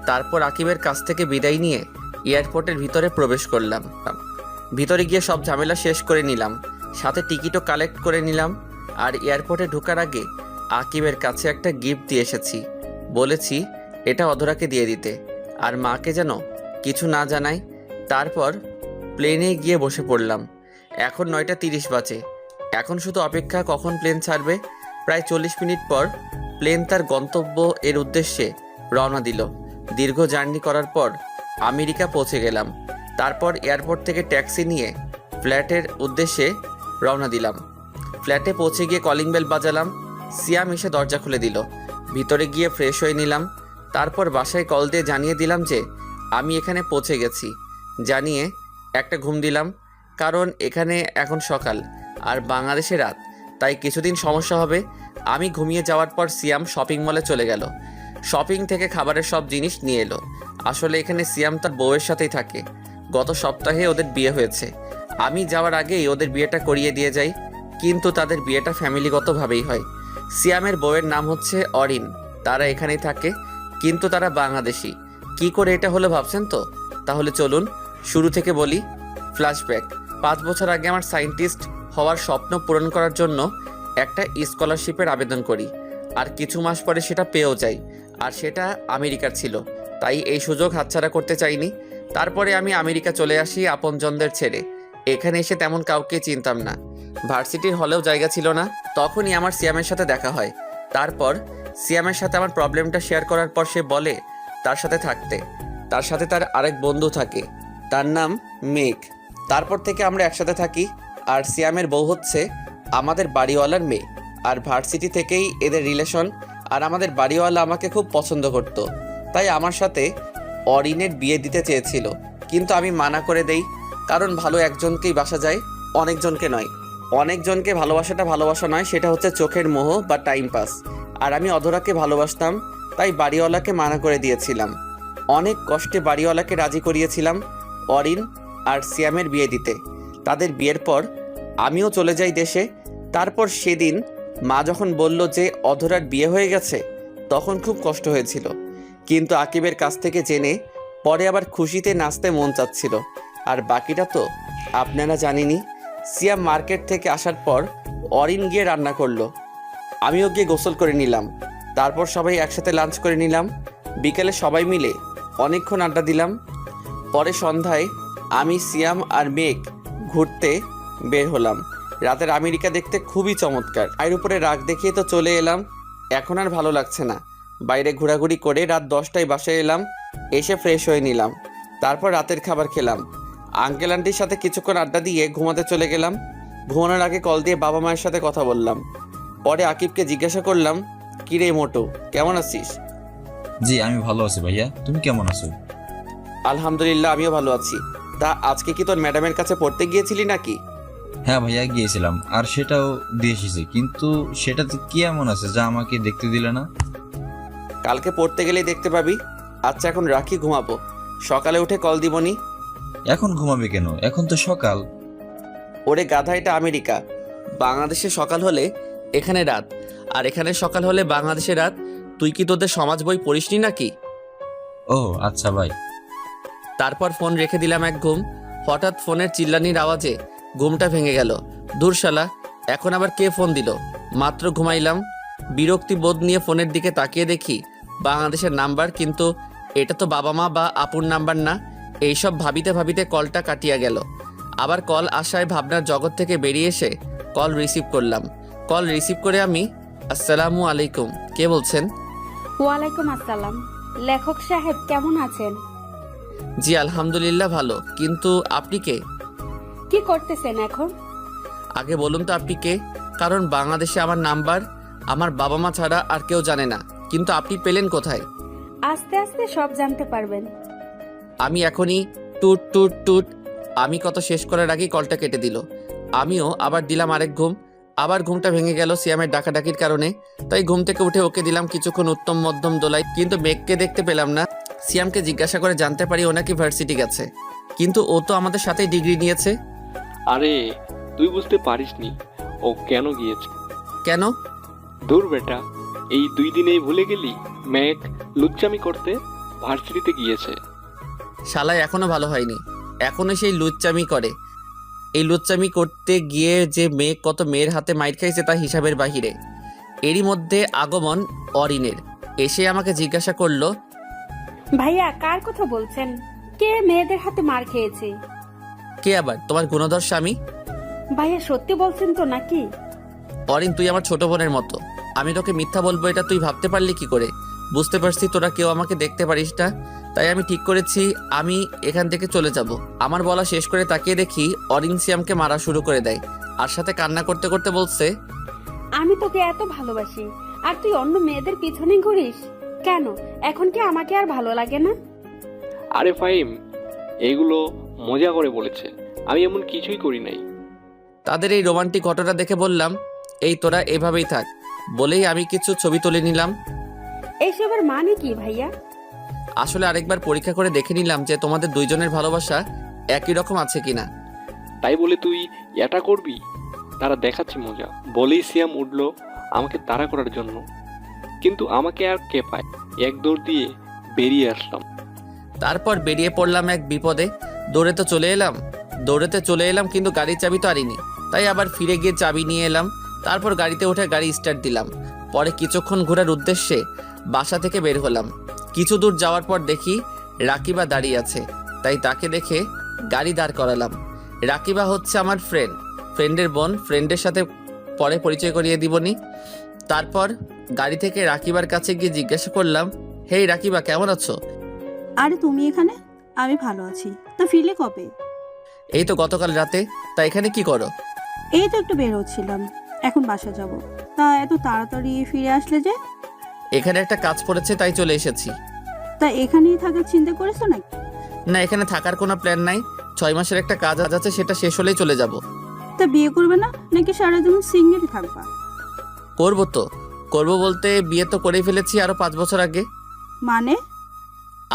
তারপর আকিবের কাছ থেকে বিদায় নিয়ে এয়ারপোর্টের ভিতরে প্রবেশ করলাম। ভিতরে গিয়ে সব ঝামেলা শেষ করে নিলাম, সাথে টিকিটও কালেক্ট করে নিলাম। আর এয়ারপোর্টে ঢোকার আগে আকিবের কাছে একটা গিফট দিয়ে এসেছি। বলেছি এটা অধরাকে দিয়ে দিতে, আর মাকে যেন কিছু না জানাই। তারপর প্লেনে গিয়ে বসে পড়লাম। এখন 9টা 30 বাজে। এখন শুধু অপেক্ষা কখন প্লেন ছাড়বে। প্রায় 40 মিনিট পর প্লেন তার গন্তব্য এর উদ্দেশ্যে রওনা দিল। দীর্ঘ জার্নি করার পর আমেরিকা পৌঁছে গেলাম। তারপর এয়ারপোর্ট থেকে ট্যাক্সি নিয়ে ফ্ল্যাটের উদ্দেশ্যে রওনা দিলাম। ফ্ল্যাটে পৌঁছে গিয়ে কলিং বেল বাজালাম। সিয়াম এসে দরজা খুলে দিল। ভিতরে গিয়ে ফ্রেশ হয়ে নিলাম। তারপর বাসায় কল দিয়ে জানিয়ে দিলাম যে আমি এখানে পৌঁছে গেছি। জানিয়ে একটা ঘুম দিলাম, কারণ এখানে এখন সকাল আর বাংলাদেশে রাত, তাই কিছুদিন সমস্যা হবে। আমি ঘুমিয়ে যাওয়ার পর সিয়াম শপিং মলে চলে গেল। শপিং থেকে খাবারের সব জিনিস নিয়ে এলো। আসলে এখানে সিয়াম তার বউয়ের সাথেই থাকে। গত সপ্তাহে ওদের বিয়ে হয়েছে। আমি যাওয়ার আগেই ওদের বিয়েটা করিয়ে দিয়ে যাই, কিন্তু তাদের বিয়েটা ফ্যামিলিগতভাবেই হয়। সিয়ামের বউয়ের নাম হচ্ছে অরিন। তারা এখানেই থাকে, কিন্তু তারা বাংলাদেশি। কি করে এটা হলো ভাবছেন তো? তাহলে চলুন শুরু থেকে বলি। ফ্ল্যাশব্যাক। 5 বছর আগে আমার সায়েন্টিস্ট হওয়ার স্বপ্ন পূরণ করার জন্য একটা স্কলারশিপের আবেদন করি, আর কিছু মাস পরে সেটা পেয়েও যাই। আর সেটা আমেরিকার ছিল, তাই এই সুযোগ হাতছাড়া করতে চাইনি। তারপরে আমি আমেরিকা চলে আসি আপনজনদের ছেড়ে। এখানে এসে তেমন কাউকে চিনতাম না, ভার্সিটির হলেও জায়গা ছিল না। তখনই আমার সিয়ামের সাথে দেখা হয়। তারপর সিয়ামের সাথে আমার প্রবলেমটা শেয়ার করার পর সে বলে তার সাথে থাকতে। তার সাথে তার আরেক বন্ধু থাকে, তার নাম মেঘ। তারপর থেকে আমরা একসাথে থাকি। আর সিয়ামের বউ হচ্ছে আমাদের বাড়িওয়ালার মেয়ে। আর ভার্সিটি থেকেই এদের রিলেশন। আর আমাদের বাড়িওয়ালা আমাকে খুব পছন্দ করত, তাই আমার সাথে অরিনের বিয়ে দিতে চেয়েছিল, কিন্তু আমি মানা করে দেই। কারণ ভালো একজনকেই বাসা যায়, অনেকজনকে নয়। অনেকজনকে ভালোবাসাটা ভালোবাসা নয়, সেটা হচ্ছে চোখের মোহ বা টাইম পাস। আর আমি অধরাকে ভালোবাসতাম, তাই বাড়িওয়ালাকে মানা করে দিয়েছিলাম। অনেক কষ্টে বাড়িওয়ালাকে রাজি করিয়েছিলাম অরিন আর সিয়ামের বিয়ে দিতে। তাদের বিয়ের পর আমিও চলে যাই দেশে। তারপর সেদিন মা যখন বলল যে অধরার বিয়ে হয়ে গেছে, তখন খুব কষ্ট হয়েছিল। কিন্তু আকিবের কাছ থেকে জেনে পরে আবার খুশিতে নাচতে মন চাচ্ছিল। আর বাকিটা তো আপনারা জানেনই। সিয়াম মার্কেট থেকে আসার পর অরিন গিয়ে রান্না করলো, আমিও গিয়ে গোসল করে নিলাম। তারপর সবাই একসাথে লাঞ্চ করে নিলাম। বিকেলে সবাই মিলে অনেকক্ষণ আড্ডা দিলাম। পরে সন্ধ্যায় আমি, সিয়াম আর মেঘ ঘুরতে বের হলাম। রাতের আমেরিকা দেখতে খুবই চমৎকার। এর উপরে রাগ দেখিয়ে তো চলে এলাম। এখন আর ভালো লাগছে না। বাইরে ঘোরাঘুরি করে রাত 10টায় বাসায় এলাম। এসে ফ্রেশ হয়ে নিলাম। তারপর রাতের খাবার খেলাম। আঙ্কেল আন্টির সাথে কিছুক্ষণ আড্ডা দিয়ে ঘুমাতে চলে গেলাম। ঘুমানোর আগে কল দিয়ে বাবা মায়ের সাথে কথা বললাম। পরে আকিবকে জিজ্ঞাসা করলাম, কিরে মোটু, কেমন আছিস? জি আমি ভালো আছি ভাইয়া, তুমি কেমন আছো? আলহামদুলিল্লাহ, আমিও ভালো আছি। তা আজকে কি তোর ম্যাডামের কাছে পড়তে গিয়েছিলি নাকি? হ্যাঁ ভাইয়া গিয়েছিলাম, আর সেটাও দিয়ে এসেছি, কিন্তু সেটাতে কি এমন আছে যা আমাকে দেখতে দিলে না? কালকে পড়তে গেলেই দেখতে পাবি। আচ্ছা এখন রাখি, ঘুমাবো। সকালে উঠে কল দিবনি। এখন ঘুমাবে কেন? এখন তো সকাল। ওরে গাধা, এটা আমেরিকা। বাংলাদেশে সকাল হলে এখানে রাত। আর এখানে সকাল হলে বাংলাদেশে রাত। তুই কি তোদের সমাজ বই পড়িসনি নাকি? ও আচ্ছা ভাই। তারপর ফোন রেখে দিলাম এক ঘুম। হঠাৎ ফোনের চিল্লানির আওয়াজে ঘুমটা ভেঙে গেল। দূর শালা, এখন আবার কে ফোন দিল? মাত্র ঘুমাইলাম। বিরক্তি বোধ নিয়ে ফোনের দিকে তাকিয়ে দেখি বাংলাদেশের নাম্বার, কিন্তু এটা তো বাবা মা বা আপুর নাম্বার না। এইসব ভাবিতে ভাবিতে কলটা কাটিয়া গেল। আবার কল আসায় ভাবনার জগৎ থেকে বেরিয়ে এসে কল রিসিভ করলাম। কল রিসিভ করে আমি, আসসালামু আলাইকুম, কে বলছেন? ওয়ালাইকুম আসসালাম। লেখক সাহেব কেমন আছেন? জি আলহামদুলিল্লাহ ভালো, কিন্তু আপনি কে? কি করতেছেন এখন? আগে বলুন তো আপনি কে, কারণ বাংলাদেশে আমার নাম্বার আমার বাবা মা ছাড়া আর কেউ জানে না। কিন্তু আপনি পেলেন কোথায়? আস্তে আস্তে সব জানতে পারবেন। আমি এখনই টুট টুট টুট। আমি কত শেষ করার আগেই কলটা কেটে দিল। আমিও আবার দিলাম আরেক ঘুম। আবার ঘুমটা ভেঙে গেল সিয়ামের ডাকাডাকির কারণে। তাই ঘুম থেকে উঠে ওকে দিলাম কিছুক্ষণ উত্তম মধ্যম দোলাই, কিন্তু মেঘকে দেখতে পেলাম না। সিয়ামকে জিজ্ঞাসা করে জানতে পারি ও নাকি ভার্সিটি গেছে, কিন্তু ও তো আমাদের সাথেই ডিগ্রি নিয়েছে। আরে তুই বুঝতে পারিসনি ও কেন গিয়েছে? কেন? দূর বেটা, এই 2 দিনেই ভুলে গেলি? ম্যাক লুচ্চামি করতে ভার্সিটিতে গিয়েছে। শালায় এখনো ভালো হয়নি, এখনো সেই লুচ্চামি করে। এই লুচ্চামি করতে গিয়ে যে মেয়ে কত মেয়ের হাতে মাইর খাইছে তা হিসাবের বাহিরে। এরই মধ্যে আগমন অরিনের। এসে আমাকে জিজ্ঞাসা করলো, ভাইয়া কার কথা বলছেন? কে মেয়েদের হাতে মার খেয়েছে? কে আবার? তোমার গুণধর স্বামী। ভাইয়া সত্যি বলছেন তো নাকি? অরিন, তুই আমার ছোট বোনের মতো। আমি তোকে মিথ্যা বলবো এটা তুই ভাবতে পারলি কি করে? বুঝতে পারছি তোরা কেউ আমাকে দেখতে পারিস না, তাই আমি ঠিক করেছি আমি এখান থেকে চলে যাব। আমার বলা শেষ করে তাকিয়ে দেখি অরিন সিয়ামকে মারা শুরু করে দেয়, আর সাথে কান্না করতে করতে বলছে, আমি তোকে এত ভালোবাসি আর তুই অন্য মেয়েদের পিছনে ঘুরিস কেন? এখন কি আমাকে আর ভালো লাগে না? আরে ফাহিম, এইগুলো মজা করে বলেছে, আমি এমন কিছুই করি নাই। তাদের এই রোমান্টিক ঘটনা দেখে বললাম, এই তোরা এভাবেই থাক। বলেই আমি কিছু ছবি তুলে নিলাম। এইসবের মানে কি ভাইয়া? আসলে আরেকবার পরীক্ষা করে দেখে নিলাম যে তোমাদের দুইজনের ভালোবাসা একই রকম আছে কিনা। তাই বলে তুই এটা করবি? তারা দেখাচ্ছে মজা বলেই সিয়াম উঠলো আমাকে তাড়া করার জন্য, কিন্তু আমাকে আর কে পায়? এক দৌড় দিয়ে বেরিয়ে আসলাম। তারপর বেরিয়ে পড়লাম এক বিপদে। দৌড়ে চলে এলাম কিন্তু গাড়ির চাবি তো আনিনি, তাই আবার ফিরে গিয়ে চাবি নিয়ে এলাম। তারপর গাড়িতে উঠে গাড়ি স্টার্ট দিলাম। পরে কিছুক্ষণ ঘোরার উদ্দেশ্যে বাসা থেকে বের হলাম। কিছু দূর যাওয়ার পর দেখি রাকিবা দাঁড়িয়ে আছে, তাই তাকে দেখে গাড়ি দাঁড় করালাম। রাকিবা হচ্ছে আমার ফ্রেন্ডের বোন। ফ্রেন্ডের সাথে পরে পরিচয় করিয়ে দিবনি। তারপর গাড়ি থেকে রাকিবার কাছে গিয়ে জিজ্ঞাসা করলাম, হেই রাকিবা, কেমন আছো? আরে তুমি এখানে? আমি ভালো আছি। তা ফিরলে কবে? এই তো গতকাল রাতে। তা এখানে কি করো? এই তো একটু বের হচ্ছিলাম, এখন বাসা যাব। তা এত তাড়াতাড়ি ফিরে আসলে যে? এখানে একটা কাজ পড়েছে তাই চলে এসেছি। তা এখানেই থাকার চিন্তা করেছো নাকি? না, এখানে থাকার কোনো প্ল্যান নাই। 6 মাসের একটা কাজ আছে, সেটা শেষ হলেই চলে যাব। তা বিয়ে করবে না নাকি সারা জীবন সিঙ্গেল থাকবা? করবো বলতে বিয়ে তো করেই ফেলেছি আরো 5 বছর আগে। মানে?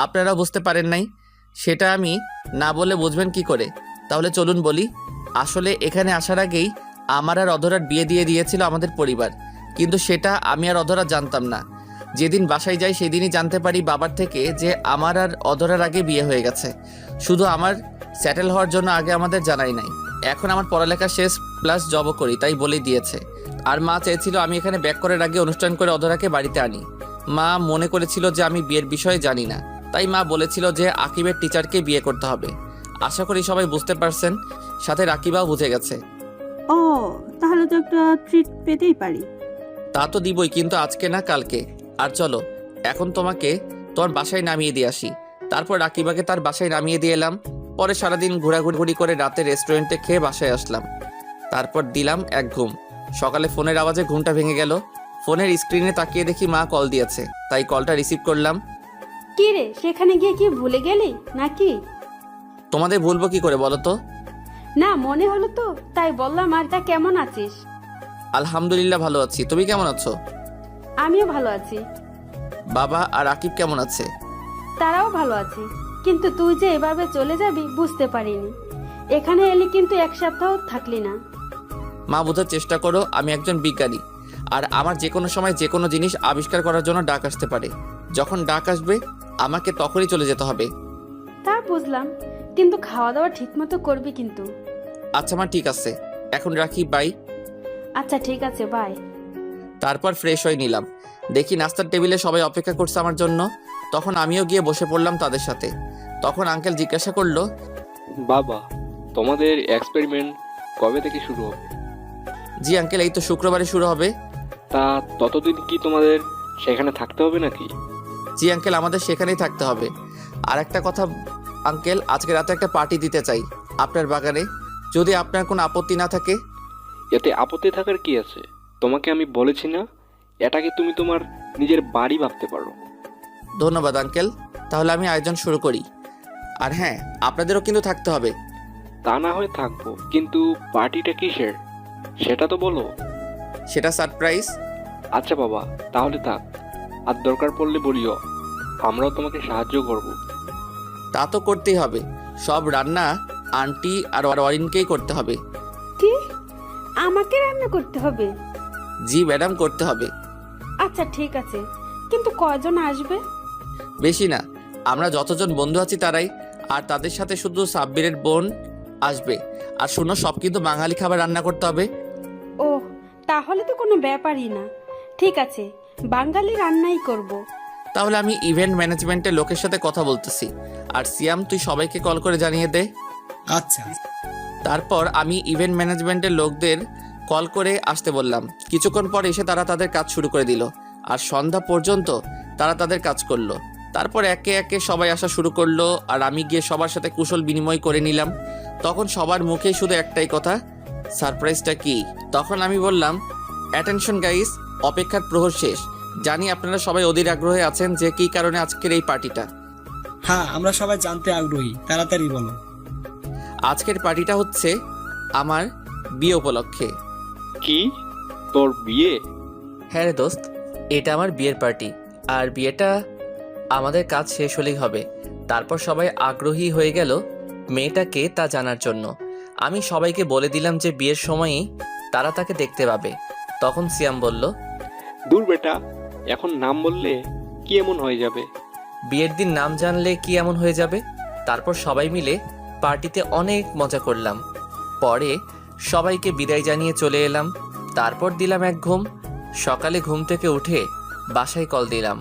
আপনারা বুঝতে পারেন নাই, সেটা আমি না বলে বুঝবেন কি করে? তাহলে চলুন বলি। আসলে এখানে আসার আগেই আমার আর অধরার বিয়ে দিয়ে দিয়েছিল আমাদের পরিবার, কিন্তু সেটা আমি আর অধরা জানতাম না। যেদিন বাসায় যাই সেদিনই জানতে পারি বাবার থেকে যে আমার আর অধরার আগে বিয়ে হয়ে গেছে। শুধু আমার সেটেল হওয়ার জন্য আগে আমাদের জানাই নাই। এখন আমার পড়ালেখা শেষ প্লাস জবও করি, তাই বলেই দিয়েছে। আর মা চেয়েছিল আমি এখানে ব্যাক করার আগে অনুষ্ঠান করে অধরাকে বাড়িতে আনি। মা মনে করেছিল যে আমি বিয়ের বিষয়ে জানি না, তাই মা বলেছিল যে আকিবের টিচারকে বিয়ে করতে হবে। আশা করি সবাই বুঝতে পারছেন, সাথে রাকিবাও বুঝে গেছে। ও, তাহলে তো একটা ট্রিট পেতেই পারি। তা তো দিবই, কিন্তু আজকে না কালকে। আর চলো এখন তোমাকে তোমার বাসায় নামিয়ে দিয়ে আসি। তারপর রাকিবাকে তার বাসায় নামিয়ে দিয়ে এলাম। পরে সারাদিন ঘোরাঘুরি করে রাতে রেস্টুরেন্টে খেয়ে বাসায় আসলাম। তারপর দিলাম এক ঘুম। সকালে ফোনের আওয়াজে ঘুমটা ভেঙে গেল। ফোনের স্ক্রিনে তাকিয়ে দেখি মা কল দিয়েছে, তাই কলটা রিসিভ করলাম। কি রে, সেখানে গিয়ে কি ভুলে গেলি নাকি? তোমাদের ভুলবো কি করে বলো তো? না, মনে হলো তো তাই বললাম। আর তা কেমন আছিস? আলহামদুলিল্লাহ ভালো আছি, তুমি কেমন আছো? আমিও ভালো আছি। বাবা আর আকিব কেমন আছে? তারাও ভালো আছে, কিন্তু তুই যে এভাবে চলে যাবি বুঝতে পারিনি। এখানে এলি কিন্তু 1 সপ্তাহ থাকলি না। মা বোঝার চেষ্টা করো, আমি একজন বিজ্ঞানী। আর আমার যে কোনো সময় যে কোনো জিনিস আবিষ্কার করার জন্য ডাক আসতে পারে। যখন ডাক আসবে আমাকে তখনই চলে যেতে হবে। তা বুঝলাম, কিন্তু খাওয়া দাওয়া ঠিক মতো করবি কিন্তু। আচ্ছা মা, ঠিক আছে, এখন রাখি, বাই। আচ্ছা ঠিক আছে, বাই। তারপর ফ্রেশ হয়ে নিলাম। দেখি নাস্তার টেবিলে সবাই অপেক্ষা করছে আমার জন্য। তখন আমিও গিয়ে বসে পড়লাম তাদের সাথে। তখন আঙ্কেল জিজ্ঞাসা করলো, বাবা, তোমাদের এক্সপেরিমেন্ট কবে থেকে শুরু হবে? জি আঙ্কেল, এই তো শুক্রবারে শুরু হবে। তা ততদিন কি তোমাদের সেখানে থাকতে হবে নাকি? জি আঙ্কেল, আমাদের সেখানেই থাকতে হবে। আর একটা কথা আঙ্কেল, আজকে রাতে একটা পার্টি দিতে চাই আপনার বাগানে, যদি আপনার কোনো আপত্তি না থাকে। এতে আপত্তি থাকার কি আছে? তোমাকে আমি বলেছি না, এটাকে তুমি তোমার নিজের বাড়ি ভাবতে পারো। ধন্যবাদ আঙ্কেল, তাহলে আমি আয়োজন শুরু করি। আর হ্যাঁ, আপনাদেরও কিন্তু থাকতে হবে। তা না হয় থাকবো, কিন্তু পার্টিটা কিসের সেটা তো বলো। সেটা সারপ্রাইজ। আচ্ছা বাবা, তাহলে থাক। আর দরকার পড়লে বলিও, আমরাও তোমাকে সাহায্য করব। তা তো করতেই হবে, সব রান্না আন্টি আর অরিনকেই করতে হবে। কি, আমাকে রান্না করতে হবে? জি ম্যাডাম, করতে হবে। আচ্ছা ঠিক আছে, কিন্তু কয়জন আসবে? বেশি না, আমরা যতজন বন্ধু আছি তারাই। আর তাদের সাথে শুধু সাব্বিরের বোন আসবে। আর শুনো, সব কিন্তু বাঙালি খাবার রান্না করতে হবে। ও, তাহলে তো কোনো ব্যাপারই না। ঠিক আছে, বাঙালি রান্নাই করব। তাহলে আমি ইভেন্ট ম্যানেজমেন্টের লোকের সাথে কথা বলতেছি। আর সিয়াম, তুই সবাইকে কল করে জানিয়ে দে। আচ্ছা। তারপর আমি ইভেন্ট ম্যানেজমেন্টের লোকদের কল করে আসতে বললাম। কিছুক্ষণ পর এসে তারা তাদের কাজ শুরু করে দিল। আর সন্ধ্যা পর্যন্ত তারা তাদের কাজ করলো। তারপর একে একে সবাই আসা শুরু করলো। আর আমি গিয়ে সবার সাথে কুশল বিনিময় করে নিলাম। তখন সবার মুখেই শুধু একটাই কথা, সারপ্রাইজটা কি? তখন আমি বললাম, অ্যাটেনশন গাইস, অপেক্ষার প্রহর শেষ। জানি আপনারা সবাই অধীর আগ্রহে আছেন যে কী কারণে আজকের এই পার্টিটা। হ্যাঁ, আমরা সবাই জানতে আগ্রহী, তাড়াতাড়ি বলো। আজকের পার্টিটা হচ্ছে আমার বিয়ে উপলক্ষে। কি, তোর বিয়ে? হ্যাঁ রে দোস্ত, এটা আমার বিয়ের পার্টি। আর বিয়েটা আমাদের কাজ শেষ হলেই হবে। তারপর সবাই আগ্রহী হয়ে গেল মেয়েটাকে তা জানার জন্য। আমি সবাইকে বলে দিলাম যে বিয়ের সময়ই তারা তাকে দেখতে পাবে। তখন সিয়াম বলল, দূর বেটা, এখন নাম বললে কি এমন হয়ে যাবে? বিয়ের দিন নাম জানলে কি এমন হয়ে যাবে? তারপর সবাই মিলে পার্টিতে অনেক মজা করলাম। পরে সবাইকে বিদায় জানিয়ে চলে এলাম। তারপর দিলাম এক ঘুম। সকালে ঘুম থেকে উঠে বাসায় কল দিলাম,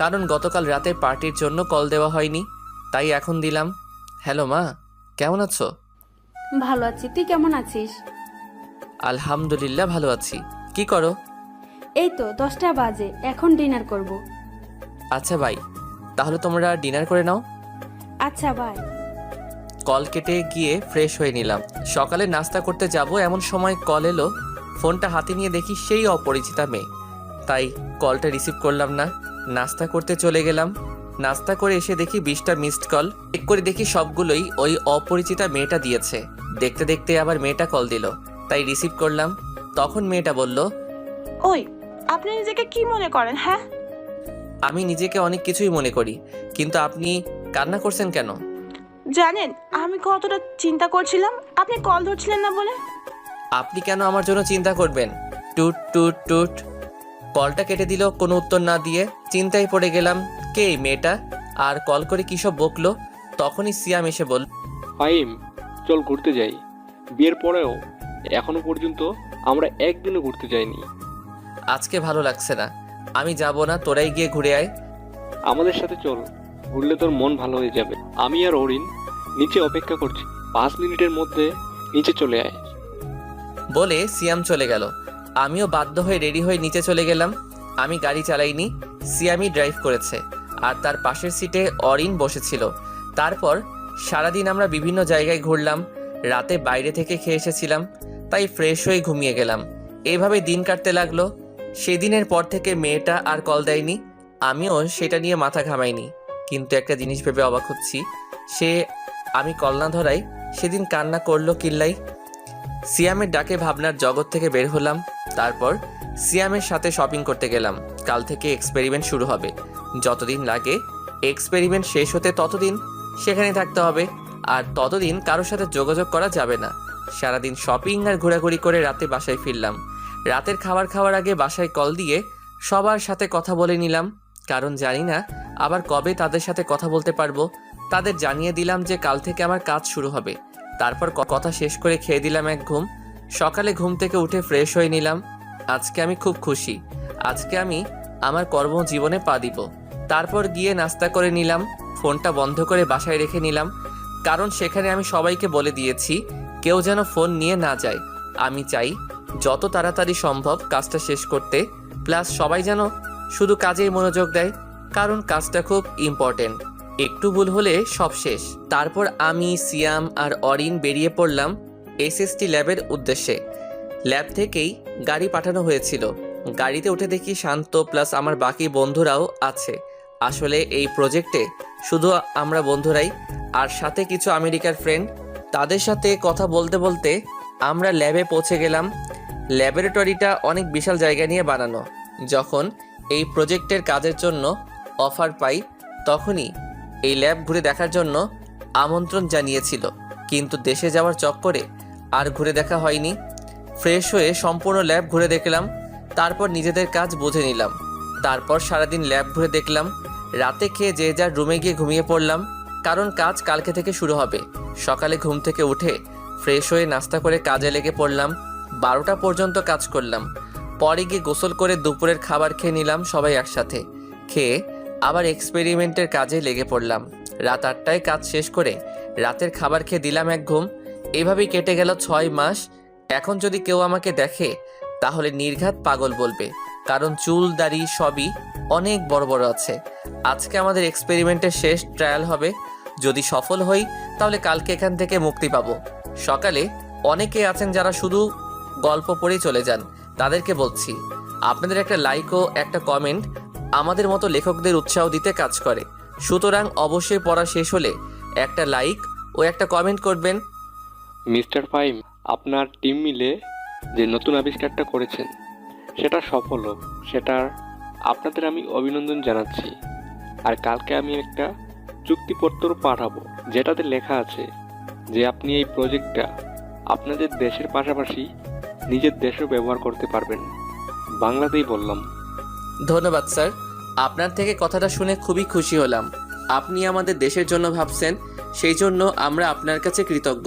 কারণ গতকাল রাতে পার্টির জন্য কল দেওয়া হয়নি, তাই এখন দিলাম। হ্যালো মা, কেমন আছো? ভালো আছি, তুই কেমন আছিস? আলহামদুলিল্লাহ ভালো আছি। কি করো? এই তো 10টা বাজে, এখন ডিনার করব। আচ্ছা ভাই, তাহলে তোমরা ডিনার করে নাও। আচ্ছা বাই। কল কেটে গিয়ে ফ্রেশ হয়ে নিলাম। সকালে নাস্তা করতে যাব এমন সময় কল এলো। ফোনটা হাতে নিয়ে দেখি সেই অপরিচিতা মেয়ে, তাই কলটা রিসিভ করলাম না। নাস্তা করতে চলে গেলাম। নাস্তা করে এসে দেখি 20টা মিসড কল। চেক করে দেখি সবগুলোই ওই অপরিচিতা মেয়েটা দিয়েছে। দেখতে দেখতে আবার মেয়েটা কল দিল, তাই রিসিভ করলাম। তখন মেয়েটা বলল, ওই, আপনি নিজেকে কি মনে করেন? হ্যাঁ, আমি নিজেকে অনেক কিছুই মনে করি, কিন্তু আপনি কান্না করছেন কেন? জানেন আমি কতটা চিন্তা করছিলাম, আপনি কল ধরছিলেন না বলে। আপনি কেন আমার জন্য চিন্তা করবেন? টুট টুট টুট। কলটা কেটে দিল কোনো উত্তর না দিয়ে। চিন্তায় পড়ে গেলাম, কে এই মেয়েটা আর কল করে কী সব বকলো। তখনই সিয়াম এসে বলল, ফাইম, চল ঘুরতে যাই। বিয়ের পরেও এখনো পর্যন্ত আমরা একদিনও ঘুরতে যাইনি। আজকে ভালো লাগছে না, আমি যাব না, তোরাই গিয়ে ঘুরে আয়। আমাদের সাথে চল, ঘুরলে তোর মন ভালো হয়ে যাবে। আমি আর অরিন নিচে অপেক্ষা করছি, 5 মিনিটের মধ্যে নিচে চলে আয়। বলে সিয়াম চলে গেল। আমিও বাধ্য হয়ে রেডি হয়ে নিচে চলে গেলাম। আমি গাড়ি চালাইনি, সিয়ামই ড্রাইভ করেছে, আর তার পাশের সিটে অরিন বসেছিল। তারপর সারাদিন আমরা বিভিন্ন জায়গায় ঘুরলাম। রাতে বাইরে থেকে খেয়ে এসেছিলাম, তাই ফ্রেশ হয়ে ঘুমিয়ে গেলাম। এইভাবে দিন কাটতে লাগলো। সেদিনের পর থেকে মেয়েটা আর কল দেয়নি। আমিও সেটা নিয়ে মাথা ঘামাইনি। কিন্তু একটা জিনিস ভেবে অবাক হচ্ছি, সে আমি কল না ধরাই সেদিন কান্না করলো কিল্লাই। সিয়ামের ডাকে ভাবনার জগৎ থেকে বের হলাম। তারপর সিয়ামের সাথে শপিং করতে গেলাম। কাল থেকে এক্সপেরিমেন্ট শুরু হবে। যতদিন লাগে এক্সপেরিমেন্ট শেষ হতে ততদিন সেখানে থাকতে হবে, আর ততদিন কারোর সাথে যোগাযোগ করা যাবে না। সারাদিন শপিং আর ঘোরাঘুরি করে রাতে বাসায় ফিরলাম। রাতের খাবার খাওয়ার আগে বাসায় কল দিয়ে সবার সাথে কথা বলে নিলাম, কারণ জানি না আবার কবে তাদের সাথে কথা বলতে পারবো। তাদের জানিয়ে দিলাম যে কাল থেকে আমার কাজ শুরু হবে। তারপর কথা শেষ করে খেয়ে দিলাম এক ঘুম। সকালে ঘুম থেকে উঠে ফ্রেশ হয়ে নিলাম। আজকে আমি খুব খুশি। আজকে আমি আমার কর্মজীবনে পা দিব। তারপর গিয়ে নাস্তা করে নিলাম। ফোনটা বন্ধ করে বাসায় রেখে নিলাম, কারণ সেখানে আমি সবাইকে বলে দিয়েছি কেউ যেন ফোন নিয়ে না যায়। আমি চাই যত তাড়াতাড়ি সম্ভব কাজটা শেষ করতে, প্লাস সবাই যেন শুধু কাজেই মনোযোগ দেয়, কারণ কাজটা খুব ইম্পর্টেন্ট। একটু ভুল হলে সব শেষ। তারপর আমি, সিয়াম আর অরিন বেরিয়ে পড়লাম এসএসটি ল্যাবের উদ্দেশ্যে। ল্যাব থেকেই গাড়ি পাঠানো হয়েছিল। গাড়িতে উঠে দেখি শান্ত প্লাস আমার বাকি বন্ধুরাও আছে। আসলে এই প্রজেক্টে শুধু আমরা বন্ধুরাই, আর সাথে কিছু আমেরিকার ফ্রেন্ড। তাদের সাথে কথা বলতে বলতে আমরা ল্যাবে পৌঁছে গেলাম। ল্যাবরেটরিটা অনেক বিশাল জায়গা নিয়ে বানানো। যখন এই প্রজেক্টের কাজের জন্য অফার পাই তখনই এই ল্যাব ঘুরে দেখার জন্য আমন্ত্রণ জানিয়েছিল, কিন্তু দেশে যাওয়ার চক্করে আর ঘুরে দেখা হয়নি। ফ্রেশ হয়ে সম্পূর্ণ ল্যাব ঘুরে দেখলাম, তারপর নিজেদের কাজ বুঝে নিলাম। তারপর সারাদিন ল্যাব ঘুরে দেখলাম। রাতে খেয়ে যে যার রুমে গিয়ে ঘুমিয়ে পড়লাম, কারণ কাজ কালকে থেকে শুরু হবে। সকালে ঘুম থেকে উঠে ফ্রেশ হয়ে নাস্তা করে কাজে লেগে পড়লাম। 12টা পর্যন্ত কাজ করলাম। পরে গিয়ে গোসল করে দুপুরের খাবার খেয়ে নিলাম সবাই একসাথে। খেয়ে আবার এক্সপেরিমেন্টের কাজে লেগে পড়লাম। রাত 8টায় কাজ শেষ করে রাতের খাবার খেয়ে দিলাম এক ঘুম। এভাবেই কেটে গেল 6 মাস। এখন যদি কেউ আমাকে দেখে তাহলে নির্ঘাত পাগল বলবে, কারণ চুল দাড়ি সবই অনেক বড় বড় আছে। আজকে আমাদের এক্সপেরিমেন্টের শেষ ট্রায়াল হবে। যদি সফল হই তাহলে কালকে এখান থেকে মুক্তি পাবো। সকালে অনেকে আছেন যারা শুধু গল্প পড়েই চলে যান। তাদেরকে বলছি, আপনাদের একটা লাইক ও একটা কমেন্ট আমাদের মতো লেখকদের উৎসাহ দিতে কাজ করে। সুতরাং অবশ্যই পড়া শেষ হলে একটা লাইক ও একটা কমেন্ট করবেন। মিস্টার ফাইম, আপনার টিম মিলে যে নতুন আবিষ্কারটা করেছেন সেটা সফল হোক, সেটার আপনাদের আমি অভিনন্দন জানাচ্ছি। আর কালকে আমি একটা চুক্তিপত্র পাঠাবো, যেটাতে লেখা আছে যে আপনি এই প্রজেক্টটা আপনাদের দেশের পাশাপাশি নিজের দেশেও ব্যবহার করতে পারবেন। বাংলাতেই বললাম। ধন্যবাদ স্যার, আপনার থেকে কথাটা শুনে খুবই খুশি হলাম। আপনি আমাদের দেশের জন্য ভাবছেন, সেই জন্য আমরা আপনার কাছে কৃতজ্ঞ।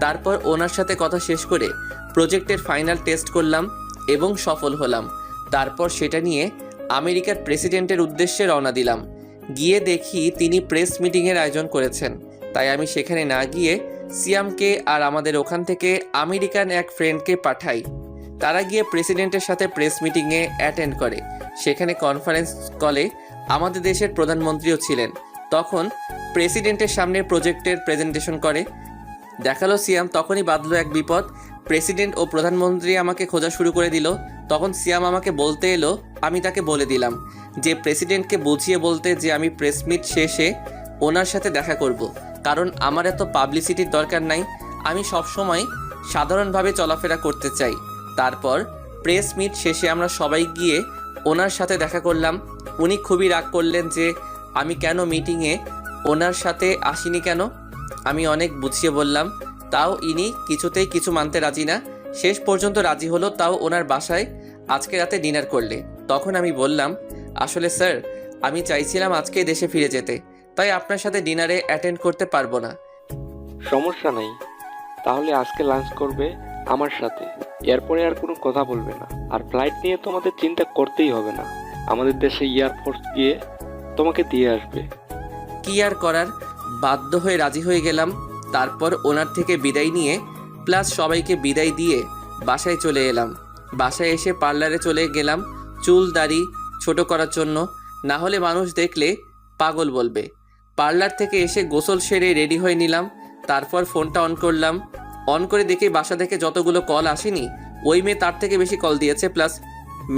তারপর ওনার সাথে কথা শেষ করে প্রজেক্টের ফাইনাল টেস্ট করলাম এবং সফল হলাম। তারপর সেটা নিয়ে আমেরিকার প্রেসিডেন্টের উদ্দেশ্যে রওনা দিলাম। গিয়ে দেখি তিনি প্রেস মিটিংয়ের আয়োজন করেছেন, তাই আমি সেখানে না গিয়ে সিয়ামকে আর আমাদের ওখান থেকে আমেরিকান এক ফ্রেন্ডকে পাঠাই। তারা গিয়ে প্রেসিডেন্টের সাথে প্রেস মিটিংয়ে অ্যাটেন্ড করে। সেখানে কনফারেন্স কলে আমাদের দেশের প্রধানমন্ত্রীও ছিলেন। তখন প্রেসিডেন্টের সামনে প্রজেক্টের প্রেজেন্টেশন করে দেখালো সিয়াম। তখনই বাঁধলো এক বিপদ। প্রেসিডেন্ট ও প্রধানমন্ত্রী আমাকে খোঁজা শুরু করে দিল। তখন সিয়াম আমাকে বলতে এলো, আমি তাকে বলে দিলাম যে প্রেসিডেন্টকে বুঝিয়ে বলতে যে আমি প্রেস মিট শেষে ওনার সাথে দেখা করব, কারণ আমার এত পাবলিসিটির দরকার নাই। আমি সবসময় সাধারণভাবে চলাফেরা করতে চাই। তারপর প্রেস মিট শেষে আমরা সবাই গিয়ে ওনার সাথে দেখা করলাম। উনি খুবই রাগ করলেন যে আমি কেন মিটিংয়ে ওনার সাথে আসিনি কেন। আমি অনেক বুঝিয়ে বললাম, তাও ইনি কিছুতেই কিছু মানতে রাজি না। শেষ পর্যন্ত রাজি হলো, তাও ওনার বাসায় আজকে রাতে ডিনার করলে। তখন আমি বললাম, আসলে স্যার আমি চাইছিলাম আজকে দেশে ফিরে যেতে, তাই আপনার সাথে ডিনারে অ্যাটেন্ড করতে পারবো না। সমস্যা নাই, তাহলে আজকে লাঞ্চ করবে আমার সাথে, এরপরে আর কোনো কথা বলবে না। আর ফ্লাইট নিয়ে তোমাদের চিন্তা করতেই হবে না, আমাদের দেশে এয়ারফোর্স গিয়ে তোমাকে দিয়ে আসবে। কি আর করার, বাধ্য হয়ে রাজি হয়ে গেলাম। তারপর ওনার থেকে বিদায় নিয়ে প্লাস সবাইকে বিদায় দিয়ে বাসায় চলে এলাম। বাসায় এসে পার্লারে চলে গেলাম চুল দাড়ি ছোট করার জন্য, না হলে মানুষ দেখলে পাগল বলবে। পার্লার থেকে এসে গোসল সেরে রেডি হয়ে নিলাম। তারপর ফোনটা অন করলাম। অন করে দেখে বাসা থেকে যতগুলো কল আসেনি, ওই মেয়ে তার থেকে বেশি কল দিয়েছে প্লাস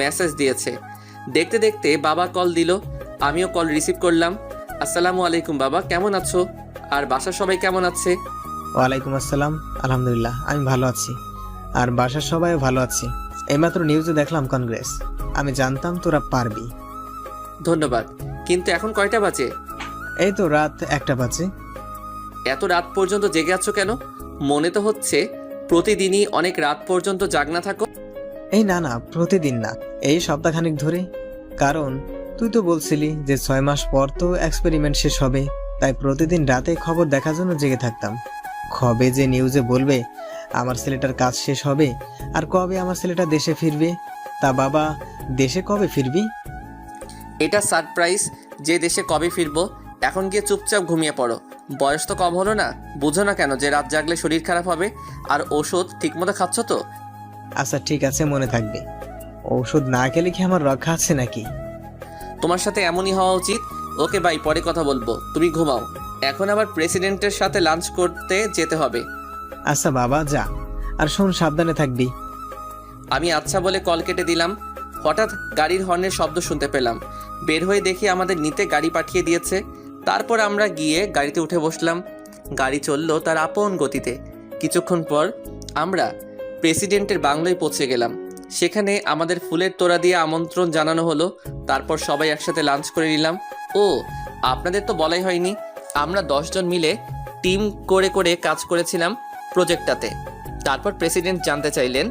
মেসেজ দিয়েছে। দেখতে দেখতে বাবা কল দিল, আমিও কল রিসিভ করলাম। আসসালামু আলাইকুম বাবা, কেমন আছো? আর বাসার সবাই কেমন আছে? ওয়ালাইকুম আসসালাম, আলহামদুলিল্লাহ আমি ভালো আছি, আর বাসার সবাই ভালো আছি। এইমাত্র নিউজে দেখলাম কংগ্রেস, আমি জানতাম তোরা পারবি। ধন্যবাদ, কিন্তু এখন কয়টা বাজে? এই তো রাত 1টা বাজে। এত রাত পর্যন্ত জেগে আছো কেন? মনে তো হচ্ছে প্রতিদিনই অনেক রাত পর্যন্ত জাগনা থাকো। এই না না, প্রতিদিন না, এই সপ্তাহখানিক ধরে। কারণ তুই তো বলছিলি যে 6 মাস পর তো এক্সপেরিমেন্ট শেষ হবে, তাই প্রতিদিন রাতে খবর দেখার জন্য জেগে থাকতাম। কবে যে নিউজে বলবে আমার ছেলেটার কাজ শেষ হবে আর কবে আমার ছেলেটা দেশে ফিরবে। তা বাবা, দেশে কবে ফিরবি? এটা সারপ্রাইজ যে দেশে কবে ফিরবো। এখন গিয়ে চুপচাপ ঘুমিয়ে পড়ো। বয়স তো কম হলো না, বুঝো না কেন যে রাত জাগলে শরীর খারাপ হবে? আর ওষুধ ঠিকমতো খাচ্ছ তো? আচ্ছা ঠিক আছে, মনে থাকবে। ঔষধ না খেলে কি আমার রক্ষা আছে নাকি? তোমার সাথে এমনই হওয়া উচিত। ওকে বাই, পরে কথা বলবো, তুমি ঘুমাও। এখন আবার প্রেসিডেন্টের সাথে লাঞ্চ করতে যেতে হবে। আচ্ছা বাবা, যা। আর শোন, সাবধানে থাকবি। আমি আচ্ছা বলে কল কেটে দিলাম। হঠাৎ গাড়ির হর্নের শব্দ শুনতে পেলাম। বের হয়ে দেখি আমাদের নিতে গাড়ি পাঠিয়ে দিয়েছে। তারপর আমরা গিয়ে গাড়িতে উঠে বসলাম। গাড়ি চললো তার আপন গতিতে। কিছুক্ষণ পর আমরা প্রেসিডেন্টের বাংলোয় পৌঁছে গেলাম। সেখানে আমাদের ফুলের তোড়া দিয়ে আমন্ত্রণ জানানো হলো। তারপর সবাই একসাথে লাঞ্চ করে নিলাম। ও, আপনাদের তো বলাই হয়নি, আমরা 10 জন মিলে টিম করে করে কাজ করেছিলাম প্রজেক্টটাতে। তারপর প্রেসিডেন্ট জানতে চাইলেন,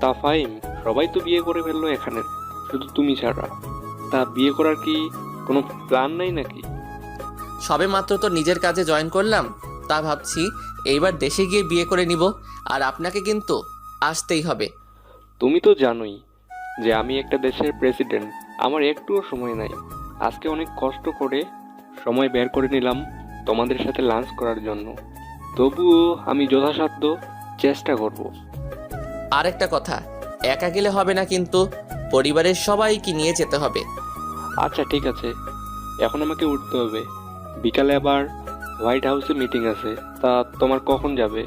তা ফাইম, সবাই তো বিয়ে করে ফেললো এখানে, শুধু তুমি ছাড়া। তা বিয়ে করার কি কোনো প্ল্যান নাই নাকি? সবে মাত্র তো নিজের কাজে জয়েন করলাম, তা ভাবছি এইবার দেশে গিয়ে বিয়ে করে নিব। আর আপনাকে কিন্তু আসতেই হবে। তুমি তো জানোই যে আমি একটা দেশের প্রেসিডেন্ট, আমার একটুও সময় নাই। আজকে অনেক কষ্ট করে সময় বের করে নিলাম তোমাদের সাথে লাঞ্চ করার জন্য। তবুও আমি যথাসাধ্য চেষ্টা করব। আরেকটা কথা, একা গেলে হবে না কিন্তু, পরিবারের সবাইকে নিয়ে যেতে হবে। আচ্ছা ঠিক আছে, এখন আমাকে উঠতে হবে। বিকালে আবার হোয়াইট হাউসে মিটিং আছে। তা তোমার কখন যাবে?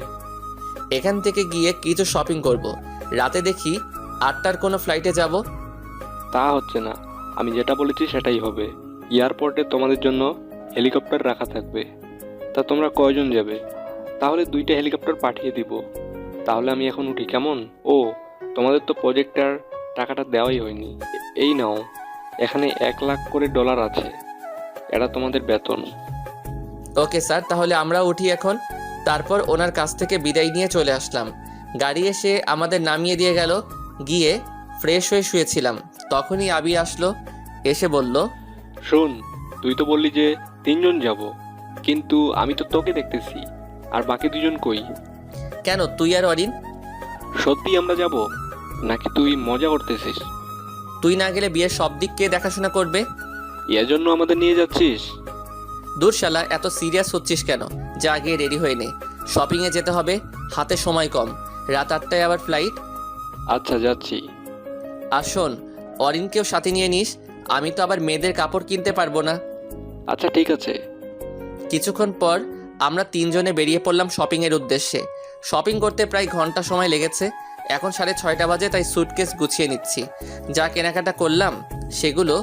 এখান থেকে গিয়ে কিছু শপিং করব। রাতে দেখি 8টার কোনো ফ্লাইটে যাব। তা হচ্ছে না, আমি যেটা বলেছি সেটাই হবে। এয়ারপোর্টে তোমাদের জন্য হেলিকপ্টার রাখা থাকবে। তা তোমরা কয়জন যাবে? তাহলে 2টা হেলিকপ্টার পাঠিয়ে দিব। তাহলে আমি এখন উঠি, কেমন? ও, তোমাদের তো প্রজেক্টটার টাকাটা দেওয়াই হয়নি। এই নাও, এখানে $1 লাখ করে আছে। এটা তোমাদের বেতন। ওকে স্যার, তাহলে আমরা উঠি এখন। তারপর ওনার কাছ থেকে বিদায় নিয়ে চলে আসলাম। গাড়ি এসে আমাদের নামিয়ে দিয়ে গেল। গিয়ে ফ্রেশ হয়ে শুয়েছিলাম, তখনই আবি আসলো। এসে বলল, শোন, তুই তো বললি যে 3 জন যাব, কিন্তু আমি তো তোকে দেখতেছি। আর বাকি 2 জন কই? কেন, তুই আর অরিন? সত্যি আমরা যাব নাকি তুই মজা করতেছিস? তুই না গেলে বিয়ের সব দিক কে দেখাশোনা করবে? এর জন্য আমাদের নিয়ে যাচ্ছিস? দূর শালা, এত সিরিয়াস হচ্ছিস কেন? যা গিয়ে রেডি হয়ে নে, শপিংয়ে যেতে হবে, হাতে সময় কম। রাত 8টায় আবার ফ্লাইট। আচ্ছা যাচ্ছি। আর শোন, অরিনকেও সাথে নিয়ে নিস, আমি তো আবার মেয়েদের কাপড় কিনতে পারবো না। আচ্ছা ঠিক আছে। কিছুক্ষণ পর আমরা 3 জনে বেরিয়ে পড়লাম শপিংয়ের উদ্দেশ্যে। শপিং করতে প্রায় ঘন্টা সময় লেগেছে। এখন 6:30 বাজে, তাই সুটকেস গুছিয়ে নিচ্ছি। যা কেনাকাটা করলাম সেগুলো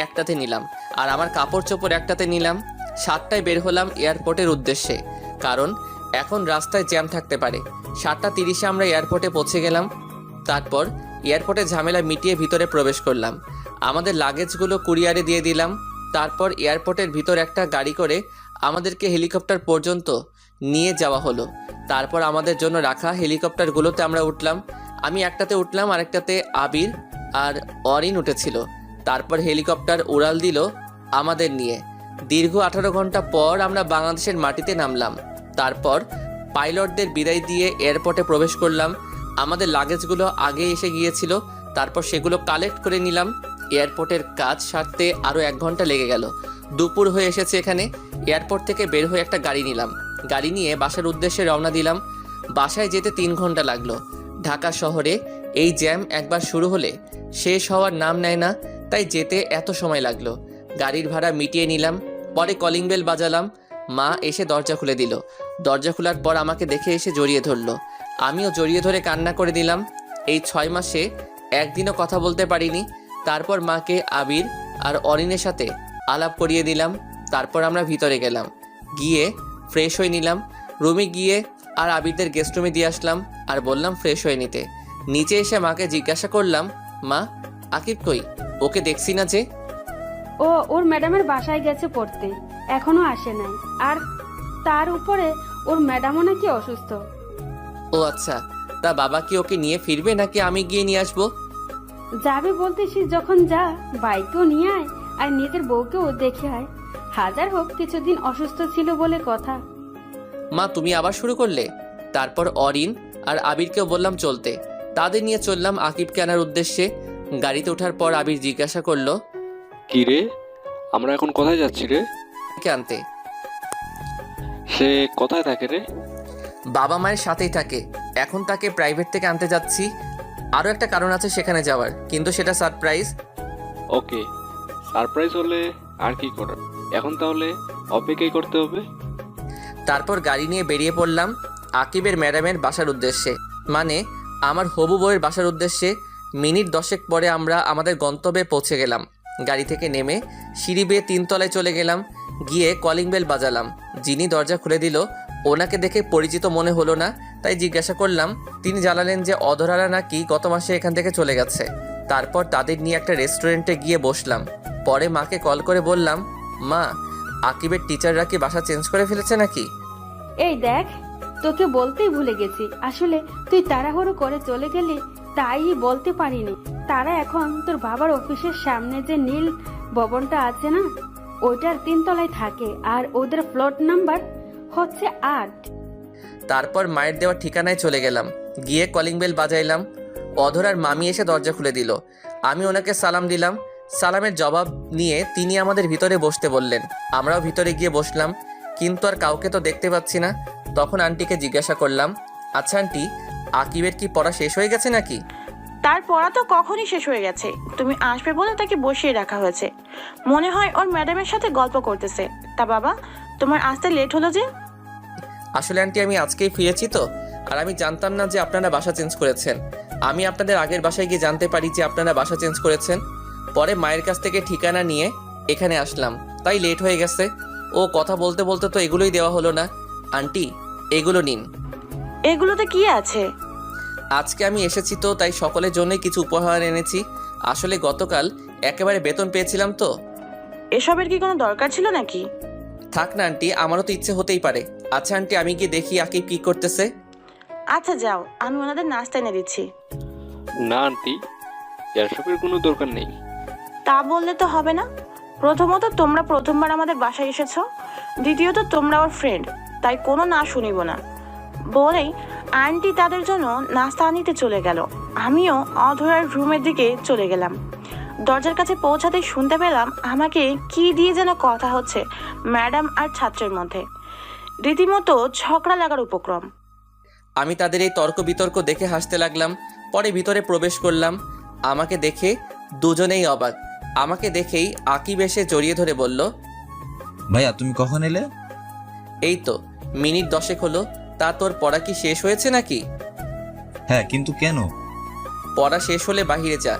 একটাতে নিলাম, আর আমার কাপড় চোপড় একটাতে নিলাম। 7টায় বের হলাম এয়ারপোর্টের উদ্দেশ্যে, কারণ এখন রাস্তায় জ্যাম থাকতে পারে। 7:30-এ আমরা এয়ারপোর্টে পৌঁছে গেলাম। তারপর এয়ারপোর্টে ঝামেলা মিটিয়ে ভিতরে প্রবেশ করলাম। আমাদের লাগেজগুলো কুরিয়ারে দিয়ে দিলাম। তারপর এয়ারপোর্টের ভিতর একটা গাড়ি করে আমাদেরকে হেলিকপ্টার পর্যন্ত নিয়ে যাওয়া হলো। তারপর আমাদের জন্য রাখা হেলিকপ্টারগুলোতে আমরা উঠলাম। আমি একটাতে উঠলাম, আরেকটাতে আবির আর অরিন উঠেছিল। তারপর হেলিকপ্টার উড়াল দিল আমাদের নিয়ে। দীর্ঘ 18 ঘন্টা পর আমরা বাংলাদেশের মাটিতে নামলাম। তারপর পাইলটদের বিদায় দিয়ে এয়ারপোর্টে প্রবেশ করলাম। আমাদের লাগেজগুলো আগে এসে গিয়েছিল, তারপর সেগুলো কালেক্ট করে নিলাম। এয়ারপোর্টের কাজ সারতে আরও 1 ঘন্টা লেগে গেল। দুপুর হয়ে এসেছে এখানে। এয়ারপোর্ট থেকে বের হয়ে একটা গাড়ি নিলাম। গাড়ি নিয়ে বাসার উদ্দেশ্যে রওনা দিলাম। বাসায় যেতে 3 ঘন্টা লাগলো। ঢাকা শহরে এই জ্যাম একবার শুরু হলে শেষ হওয়ার নাম নেয় না, তাই যেতে এত সময় লাগলো। গাড়ির ভাড়া মিটিয়ে নিলাম। পরে কলিং বেল বাজালাম। মা এসে দরজা খুলে দিল। দরজা খোলার পর আমাকে দেখে এসে জড়িয়ে ধরলো। আমিও জড়িয়ে ধরে কান্না করে দিলাম। এই 6 মাসে একদিনও কথা বলতে পারিনি। তারপর মাকে আবির আর অরিনের সাথে আলাপ করিয়ে দিলাম। তারপর আমরা ভিতরে গেলাম, গিয়ে ফ্রেশ হয়ে নিলাম। রুমে গিয়ে আর আবিরদের গেস্ট রুমে দিয়ে আসলাম আর বললাম ফ্রেশ হয়ে নিতে। নিচে এসে মাকে জিজ্ঞাসা করলাম, মা আকিব কই? ওকে দেখছি না যে। ও ওর ম্যাডামের বাসায় গেছে পড়তে, এখনো আসে নাই। আর তার উপরে ওর ম্যাডামও নাকি অসুস্থ। ও আচ্ছা, তা বাবা কি ওকে নিয়ে ফিরবে নাকি আমি গিয়ে নিয়ে আসবো? যাবে বলতেছিস যখন যা, বাইকেও নিয়ে আয় আর নিজের বউকেও দেখে আয়। হাজার হোক কিছুদিন অসুস্থ ছিল বলে কথা। মা তুমি আবার শুরু করলে? তারপর অরিন আর আবিরকেও বললাম চলতে। তাদের নিয়ে চললাম আকিবকে আনার উদ্দেশ্যে। গাড়িতে ওঠার পর আবির জিজ্ঞাসা করলো, কি রে, আমরা এখন কোথায় যাচ্ছি রে? কে আনতে? সে কোথায় থাকে রে? বাবা মায়ের সাথেই থাকে। এখন তাকে প্রাইভেট থেকে আনতে যাচ্ছি। আরও একটা কারণ আছে সেখানে যাওয়ার, কিন্তু সেটা সারপ্রাইজ। ওকে, সারপ্রাইজ হলে আর কি করার, এখন তাহলে অপেক্ষাই করতে হবে। তারপর গাড়ি নিয়ে বেরিয়ে পড়লাম আকিবের ম্যাডামের বাসার উদ্দেশ্যে, মানে আমার হবু বউয়ের বাসার উদ্দেশ্যে। মিনিট 10 পরে আমরা আমাদের গন্তব্যে পৌঁছে গেলাম। গাড়ি থেকে নেমে সিঁড়ি বেয়ে 3 তলায় চলে গেলাম। গিয়ে কলিং বেল বাজালাম। যিনি দরজা খুলে দিল ওনাকে দেখে পরিচিত মনে হলো না, তাই জিজ্ঞাসা করলাম। তিনি জানালেন যে অধরারা নাকি গত মাসে এখান থেকে চলে গেছে। তারপর তাদের নিয়ে একটা রেস্টুরেন্টে গিয়ে বসলাম। পরে মাকে কল করে বললাম, মা আকিবের টিচাররা কি বাসা চেঞ্জ করে ফেলেছে নাকি? এই দেখ, তোকে বলতেই ভুলে গেছি, আসলে তুই তাড়াহুড়ো করে চলে গেলি তাই বলতে পারিনি। তারা এখন তোর বাবার অফিসের সামনে যে নীল ভবনটা আছে না, ওইটার 3 তলায় থাকে আর ওদের ফ্লোর নাম্বার হচ্ছে 8। তারপর মায়ের দেওয়া ঠিকানায় চলে গেলাম। গিয়ে কলিং বেল বাজাইলাম। অধরার মামি এসে দরজা খুলে দিল। আমি ওনাকে সালাম দিলাম। সালামের জবাব নিয়ে তিনি আমাদের ভিতরে বসতে বললেন। আমরাও ভিতরে গিয়ে বসলাম, কিন্তু আর কাউকে তো দেখতে পাচ্ছি না। তখন আন্টিকে জিজ্ঞাসা করলাম, আচ্ছা আন্টি, আকিবের কি পড়া শেষ হয়ে গেছে নাকি? তার পড়া তো কখনই শেষ হয়ে গেছে, তুমি আসবে বলে তাকে বসিয়ে রাখা হয়েছে। মনে হয় ওর ম্যাডামের সাথে গল্প করতেছে। তা বাবা, তোমার আসতে লেট হলো যে? আসলে আন্টি আমি আজকেই ফিরেছি তো, আর আমি জানতাম না যে আপনারা বাসা চেঞ্জ করেছেন। আমি আপনাদের আগের বাসায় গিয়ে জানতে পারি যে আপনারা বাসা চেঞ্জ করেছেন। পরে মায়ের কাছ থেকে ঠিকানা নিয়ে এখানে আসলাম, তাই লেট হয়ে গেছে। ও কথা বলতে বলতে তো এগুলোই দেওয়া হলো না। আন্টি এগুলো নিন। এগুলোতে কি আছে? আজকে আমি এসেছি তো, তাই সকলের জন্যই কিছু উপহার এনেছি। আসলে গতকাল একেবারে বেতন পেয়েছিলাম তো। এসবের কি কোনো দরকার ছিল নাকি? থাক না আন্টি, আমারও তো ইচ্ছে হতেই পারে। আচ্ছা আন্টি, আমি গিয়ে দেখি আকিব কি করতেছে। আচ্ছা যাও, আমি ওনাদের নাস্তা এনে দিচ্ছি। না আন্টি, এসবের কোনো দরকার নেই। তা বললে তো হবে না। প্রথমত তোমরা প্রথমবার আমাদের বাসায় এসেছো, দ্বিতীয়ত তোমরা ওর ফ্রেন্ড, তাই কোনো না শুনিব না বলেই আন্টি তাদের জন্য নাস্তা আনিতে চলে গেল। আমিও অধরার রুমের দিকে চলে গেলাম। দরজার কাছে পৌঁছাতেই শুনতে পেলাম আমাকে কি দিয়ে যেন কথা হচ্ছে ম্যাডাম আর ছাত্রের মধ্যে। রীতিমতো ঝগড়া লাগার উপক্রম। আমি তাদের এই তর্ক বিতর্ক দেখে হাসতে লাগলাম। পরে ভিতরে প্রবেশ করলাম। আমাকে দেখে দুজনেই অবাক। আমাকে দেখেই আকিব এসে জড়িয়ে ধরে বলল, ভাইয়া তুমি কখন এলে? এই তো মিনিট 10 হলো। তা তোর পড়া কি শেষ হয়েছে নাকি? হ্যাঁ, কিন্তু কেন? পড়া শেষ হলে বাহিরে যা,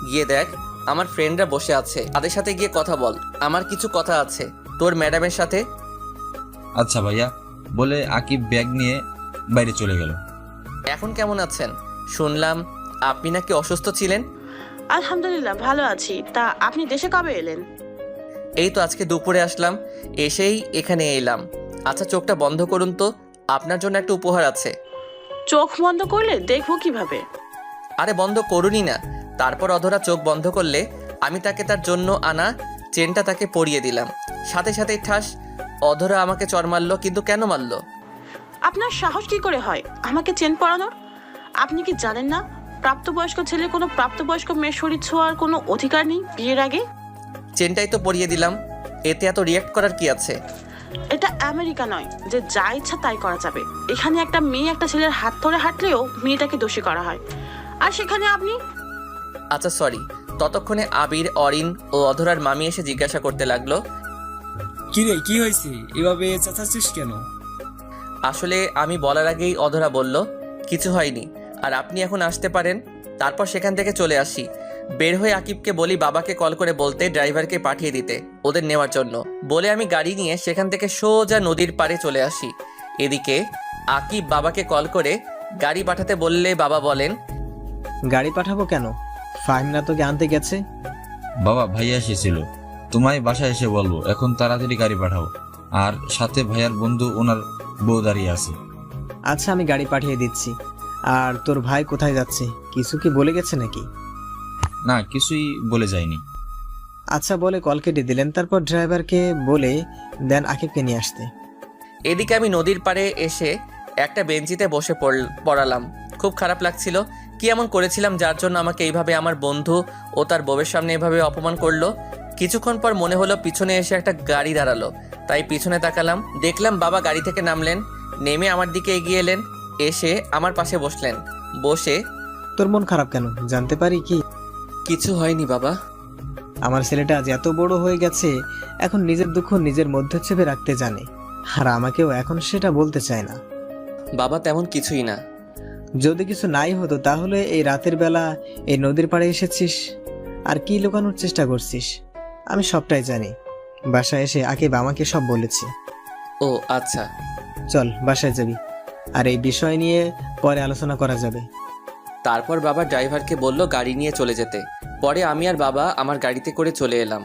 গিয়ে দেখ আমার ফ্রেন্ডরা বসে আছে, তাদের সাথে গিয়ে কথা বল। আমার কিছু কথা আছে তোর ম্যাডামের সাথে। আচ্ছা ভাইয়া বলে আকিব ব্যাগ নিয়ে বাইরে চলে গেল। এখন কেমন আছেন? শুনলাম আপনি নাকি অসুস্থ ছিলেন। আলহামদুলিল্লাহ ভালো আছি। তা আপনি দেশে কবে এলেন? এই তো আজকে দুপুরে আসলাম, এসেই এখানে এলাম। আচ্ছা চোখটা বন্ধ করুন তো, আপনার জন্য একটা উপহার আছে। চোখ বন্ধ করলে দেখবো কিভাবে? আরে বন্ধ করুনই না। তারপর অধরা চোখ বন্ধ করলে আমি তাকে তার জন্য আনা চেনটা তাকে পরিয়ে দিলাম। সাথে সাথেই ঠাস, অধরা আমাকে চর মারল। কিন্তু কেন মারল? আপনার সাহস কি করে হয় আমাকে চেন পরানোর? আপনি কি জানেন না প্রাপ্তবয়স্ক ছেলে কোনো প্রাপ্তবয়স্ক মেয়ের শরীর ছোঁয়ার কোনো অধিকার নেই বিয়ের আগে? চেনটাই তো পরিয়ে দিলাম, এতে এত রিয়াক্ট করার কি আছে? এটা আমেরিকা নয় যে যা ইচ্ছা তাই করা যাবে। এখানে একটা মেয়ে একটা ছেলের হাত ধরে হাঁটলেও মেয়েটাকে দোষী করা হয়, আর সেখানে আপনি। আচ্ছা সরি। ততক্ষণে আবির, অরিন ও অধরার মামি এসে জিজ্ঞাসা করতে লাগলো, কি রে, কি হয়েছে? এভাবে চেঁচাচ্ছিস কেন? আসলে আমি বলার আগেই অধরা বলল, কিছু হয়নি, আর আপনি এখন আসতে পারেন। তারপর সেখান থেকে চলে আসি। বের হয়ে আকিবকে বলি বাবাকে কল করে বলতে ড্রাইভারকে পাঠিয়ে দিতে ওদের নেওয়ার জন্য। বলে আমি গাড়ি নিয়ে সেখান থেকে সোজা নদীর পাড়ে চলে আসি। এদিকে আকিব বাবাকে কল করে গাড়ি পাঠাতে বললে বাবা বলেন, গাড়ি পাঠাবো কেন? ফাহিমরা তোকে আনতে গেছে। বাবা ভাইয়া এসেছিল, তোমায় বাসায় এসে বলবো এখন তাড়াতাড়ি গাড়ি পাঠাও। আর সাথে ভাইয়ার বন্ধু ওনার বউ দাঁড়িয়ে আছে। আচ্ছা আমি গাড়ি পাঠিয়ে দিচ্ছি। আর তোর ভাই কোথায় যাচ্ছে, কিছু কি বলে গেছে নাকি? না, কিছুই বলে যায়নি। আচ্ছা বলে কল কেটে দিলেন, তারপর ড্রাইভারকে বলে দেন আকিবকে নিয়ে আসতে। এদিকে আমি নদীর পাড়ে এসে একটা বেঞ্চিতে বসে পড়ালাম। খুব খারাপ লাগছিল। কি এমন করেছিলাম যার জন্য আমাকে এইভাবে আমার বন্ধু ও তার বউয়ের সামনে এভাবে অপমান করলো। কিছুক্ষণ পর মনে হলো পিছনে এসে একটা গাড়ি দাঁড়ালো, তাই পিছনে তাকালাম। দেখলাম বাবা গাড়ি থেকে নামলেন, নেমে আমার দিকে এগিয়ে এলেন, এসে আমার পাশে বসলেন। বসে, তোর মন খারাপ কেন জানতে পারি কি? কিছু হয়নি বাবা। আমার ছেলেটা আজ এত বড় হয়ে গেছে, এখন নিজের দুঃখ নিজের মধ্যে চেপে রাখতে জানে, আর আমাকেও এখন সেটা বলতে চায় না। বাবা তেমন কিছুই না। যদি কিছু নাই হতো তাহলে এই রাতের বেলা এই নদীর পাড়ে এসেছিস আর কি লুকানোর চেষ্টা করছিস? আমি সবটাই জানি। বাসায় এসে আকিব আমাকে সব বলেছে। ও আচ্ছা। চল বাসায় যাবি, আর এই বিষয় নিয়ে পরে আলোচনা করা যাবে। তারপর বাবা ড্রাইভারকে বলল গাড়ি নিয়ে চলে যেতে। পরে আমি আর বাবা আমার গাড়িতে করে চলে এলাম।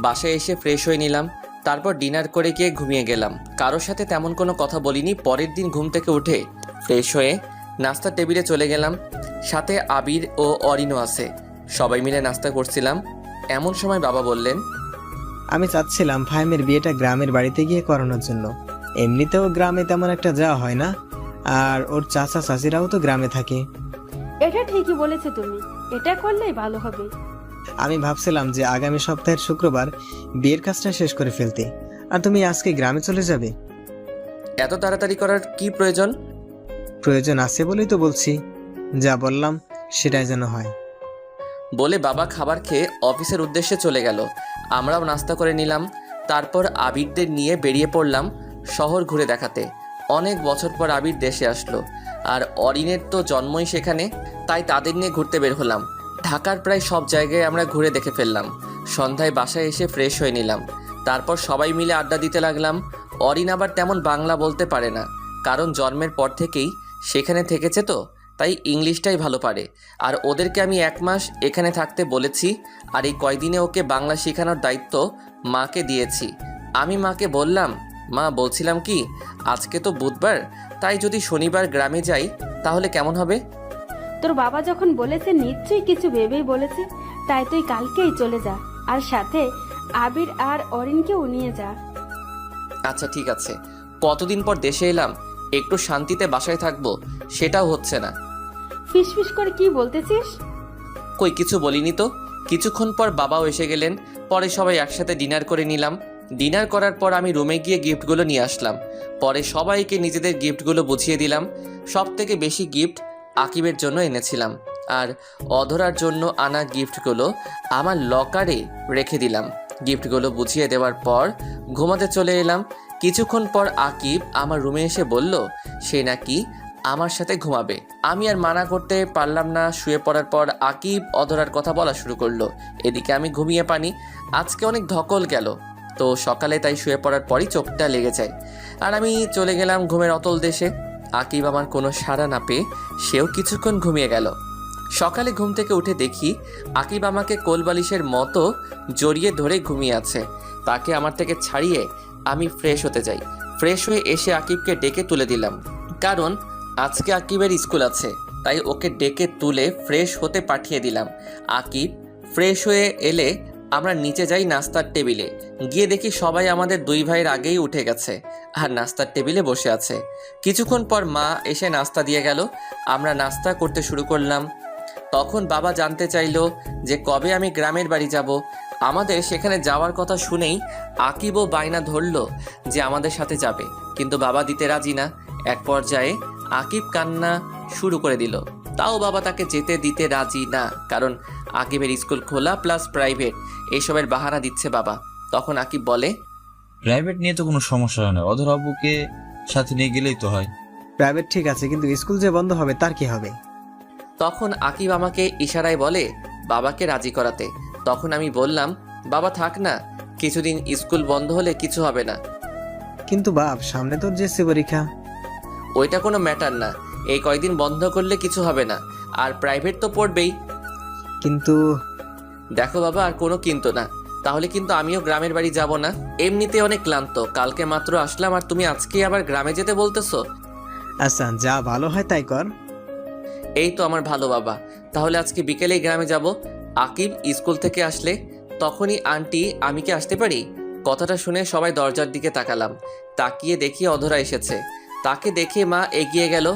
বাসায় এসে ফ্রেশ হয়ে নিলাম, তারপর ডিনার করে গিয়ে ঘুমিয়ে গেলাম। কারোর সাথে তেমন কোনো কথা বলিনি। পরের দিন ঘুম থেকে উঠে ফ্রেশ হয়ে নাস্তার টেবিলে চলে গেলাম। সাথে আবির ও অরিনও আছে। সবাই মিলে নাস্তা করছিলাম। এমন সময় বাবা বললেন, আমি চাচ্ছিলাম ফাহিমের বিয়েটা গ্রামের বাড়িতে গিয়ে করানোর জন্য। এমনিতেও গ্রামে তেমন একটা যাওয়া হয় না, আর ওর চাচা চাচিরাও তো গ্রামে থাকে। এটা ঠিকই বলেছে তুমি, এটা করলেই ভালো হবে। আমি ভাবছিলাম যে আগামী সপ্তাহের শুক্রবার বিয়ের কাজটা শেষ করে ফেলতে, আর তুমি আজকে গ্রামে চলে যাবে। এত তাড়াতাড়ি করার কি প্রয়োজন? প্রয়োজন আছে বলেই তো বলছি, যা বললাম সেটাই যেন হয়। বলে বাবা খাবার খেয়ে অফিসের উদ্দেশ্যে চলে গেল। আমরাও নাস্তা করে নিলাম। তারপর আবিরদের নিয়ে বেরিয়ে পড়লাম শহর ঘুরে দেখাতে। অনেক বছর পর আবির দেশে আসলো, আর অরিনের তো জন্মই সেখানে, তাই তাদের নিয়ে ঘুরতে বের হলাম। ঢাকার প্রায় সব জায়গায় আমরা ঘুরে দেখে ফেললাম। সন্ধ্যায় বাসায় এসে ফ্রেশ হয়ে নিলাম। তারপর সবাই মিলে আড্ডা দিতে লাগলাম। অরিন আবার তেমন বাংলা বলতে পারে না, কারণ জন্মের পর থেকেই সেখানে থেকেছে তো, তাই ইংলিশটাই ভালো পারে। আর ওদেরকে আমি 1 মাস এখানে থাকতে বলেছি, আর এই কয়দিনে ওকে বাংলা শেখানোর দায়িত্ব মাকে দিয়েছি। আমি মাকে বললাম, মা বলছিলাম কি, আজকে তো বুধবার, তাই যদি শনিবার গ্রামে যাই তাহলে কেমন হবে? তোর বাবা যখন বলেছে নিশ্চয়ই কিছু ভেবেই বলেছে, তাই তুই কালকেই চলে যা, আর সাথে আবির আর অরিনকেও নিয়ে যা। আচ্ছা ঠিক আছে। কতদিন পর দেশে এলাম, একটু শান্তিতে বাসায় থাকবো, সেটাও হচ্ছে না। ফিসফিস করে কি বলতেছিস? কই কিছু বলিনি তো। কিছুক্ষণ পর বাবাও এসে গেলেন। পরে সবাই একসাথে ডিনার করে নিলাম। ডিনার করার পর আমি রুমে গিয়ে গিফটগুলো নিয়ে আসলাম। পরে সবাইকে নিজেদের গিফটগুলো বুঝিয়ে দিলাম। সব থেকে বেশি গিফট আকিবের জন্য এনেছিলাম, আর অধরার জন্য আনা গিফটগুলো আমার লকারে রেখে দিলাম। গিফটগুলো বুঝিয়ে দেওয়ার পর ঘুমাতে চলে এলাম। কিছুক্ষণ পর আকিব আমার রুমে এসে বলল সে নাকি আমার সাথে ঘুমাবে। আমি আর মানা করতে পারলাম না। শুয়ে পড়ার পর আকিব অধরার কথা বলা শুরু করলো। এদিকে আমি ঘুমিয়ে পানি। আজকে অনেক ধকল গেল, তো সকালে তাই শুয়ে পড়ার পরই চোখটা লেগে যায়, আর আমি চলে গেলাম ঘুমের অতল দেশে। আকিব আমার কোনো সাড়া না পেয়ে সেও কিছুক্ষণ ঘুমিয়ে গেল। সকালে ঘুম থেকে উঠে দেখি আকিব আমাকে কোলবালিশের মতো জড়িয়ে ধরে ঘুমিয়ে আছে। তাকে আমার থেকে ছাড়িয়ে আমি ফ্রেশ হতে যাই। ফ্রেশ হয়ে এসে আকিবকে ডেকে তুলে দিলাম, কারণ আজকে আকিবের স্কুল আছে, তাই ওকে ডেকে তুলে ফ্রেশ হতে পাঠিয়ে দিলাম। আকিব ফ্রেশ হয়ে এলে আমরা নিচে যাই নাস্তার টেবিলে। গিয়ে দেখি সবাই আমাদের 2 ভাইয়ের আগেই উঠে গেছে আর নাস্তার টেবিলে বসে আছে। কিছুক্ষণ পর মা এসে নাস্তা দিয়ে গেল। আমরা নাস্তা করতে শুরু করলাম। তখন বাবা জানতে চাইলো যে কবে আমি গ্রামের বাড়ি যাব। আমাদের সেখানে যাওয়ার কথা শুনেই আকিবও বায়না ধরলো যে আমাদের সাথে যাবে, কিন্তু বাবা দিতে রাজি না। এক পর্যায়ে আকিব কান্না শুরু করে দিল, তাও বাবা তাকে যেতে দিতে রাজি না, কারণ আকিবের স্কুল খোলা প্লাস প্রাইভেট, এইসবের বাহানা দিচ্ছে বাবা। তখন আকিব বলে, প্রাইভেট নিয়ে তো কোনো সমস্যা হয় না, অধর আব্বুকে সাথে নিয়ে গেলেই তো হয়। প্রাইভেট ঠিক আছে, কিন্তু স্কুল যে বন্ধ হবে তার কি হবে? তখন আকিব আমাকে ইশারায় বলে বাবাকে রাজি করাতে। তখন আমি বললাম, বাবা থাক না, কিছুদিন স্কুল বন্ধ হলে কিছু হবে না। কিন্তু বাপ, সামনে তোর জেসি পরীক্ষা। ওইটা কোনো ম্যাটার না, এই কয়দিন বন্ধ করলে কিছু হবে না, আর প্রাইভেট তো পড়বেই। কিন্তু দেখো বাবা, আর কোনো কিন্তু না, তাহলে কিন্তু আমিও গ্রামের বাড়ি যাব না। এমনিতে অনেক ক্লান্ত, কালকে মাত্র আসলাম, আর তুমি আজকে আবার গ্রামে যেতে বলতেছো। আচ্ছা, যা ভালো হয় তাই কর। এই তো আমার ভালো বাবা, তাহলে আজকে বিকেলেই গ্রামে যাব। আকিব স্কুল থেকে আসলে তখনই আন্টি আমি কি আসতে পারি? কথাটা শুনে সবাই দরজার দিকে তাকালাম। তাকিয়ে দেখি অধরা এসেছে। তাকে দেখে মা এগিয়ে গেল,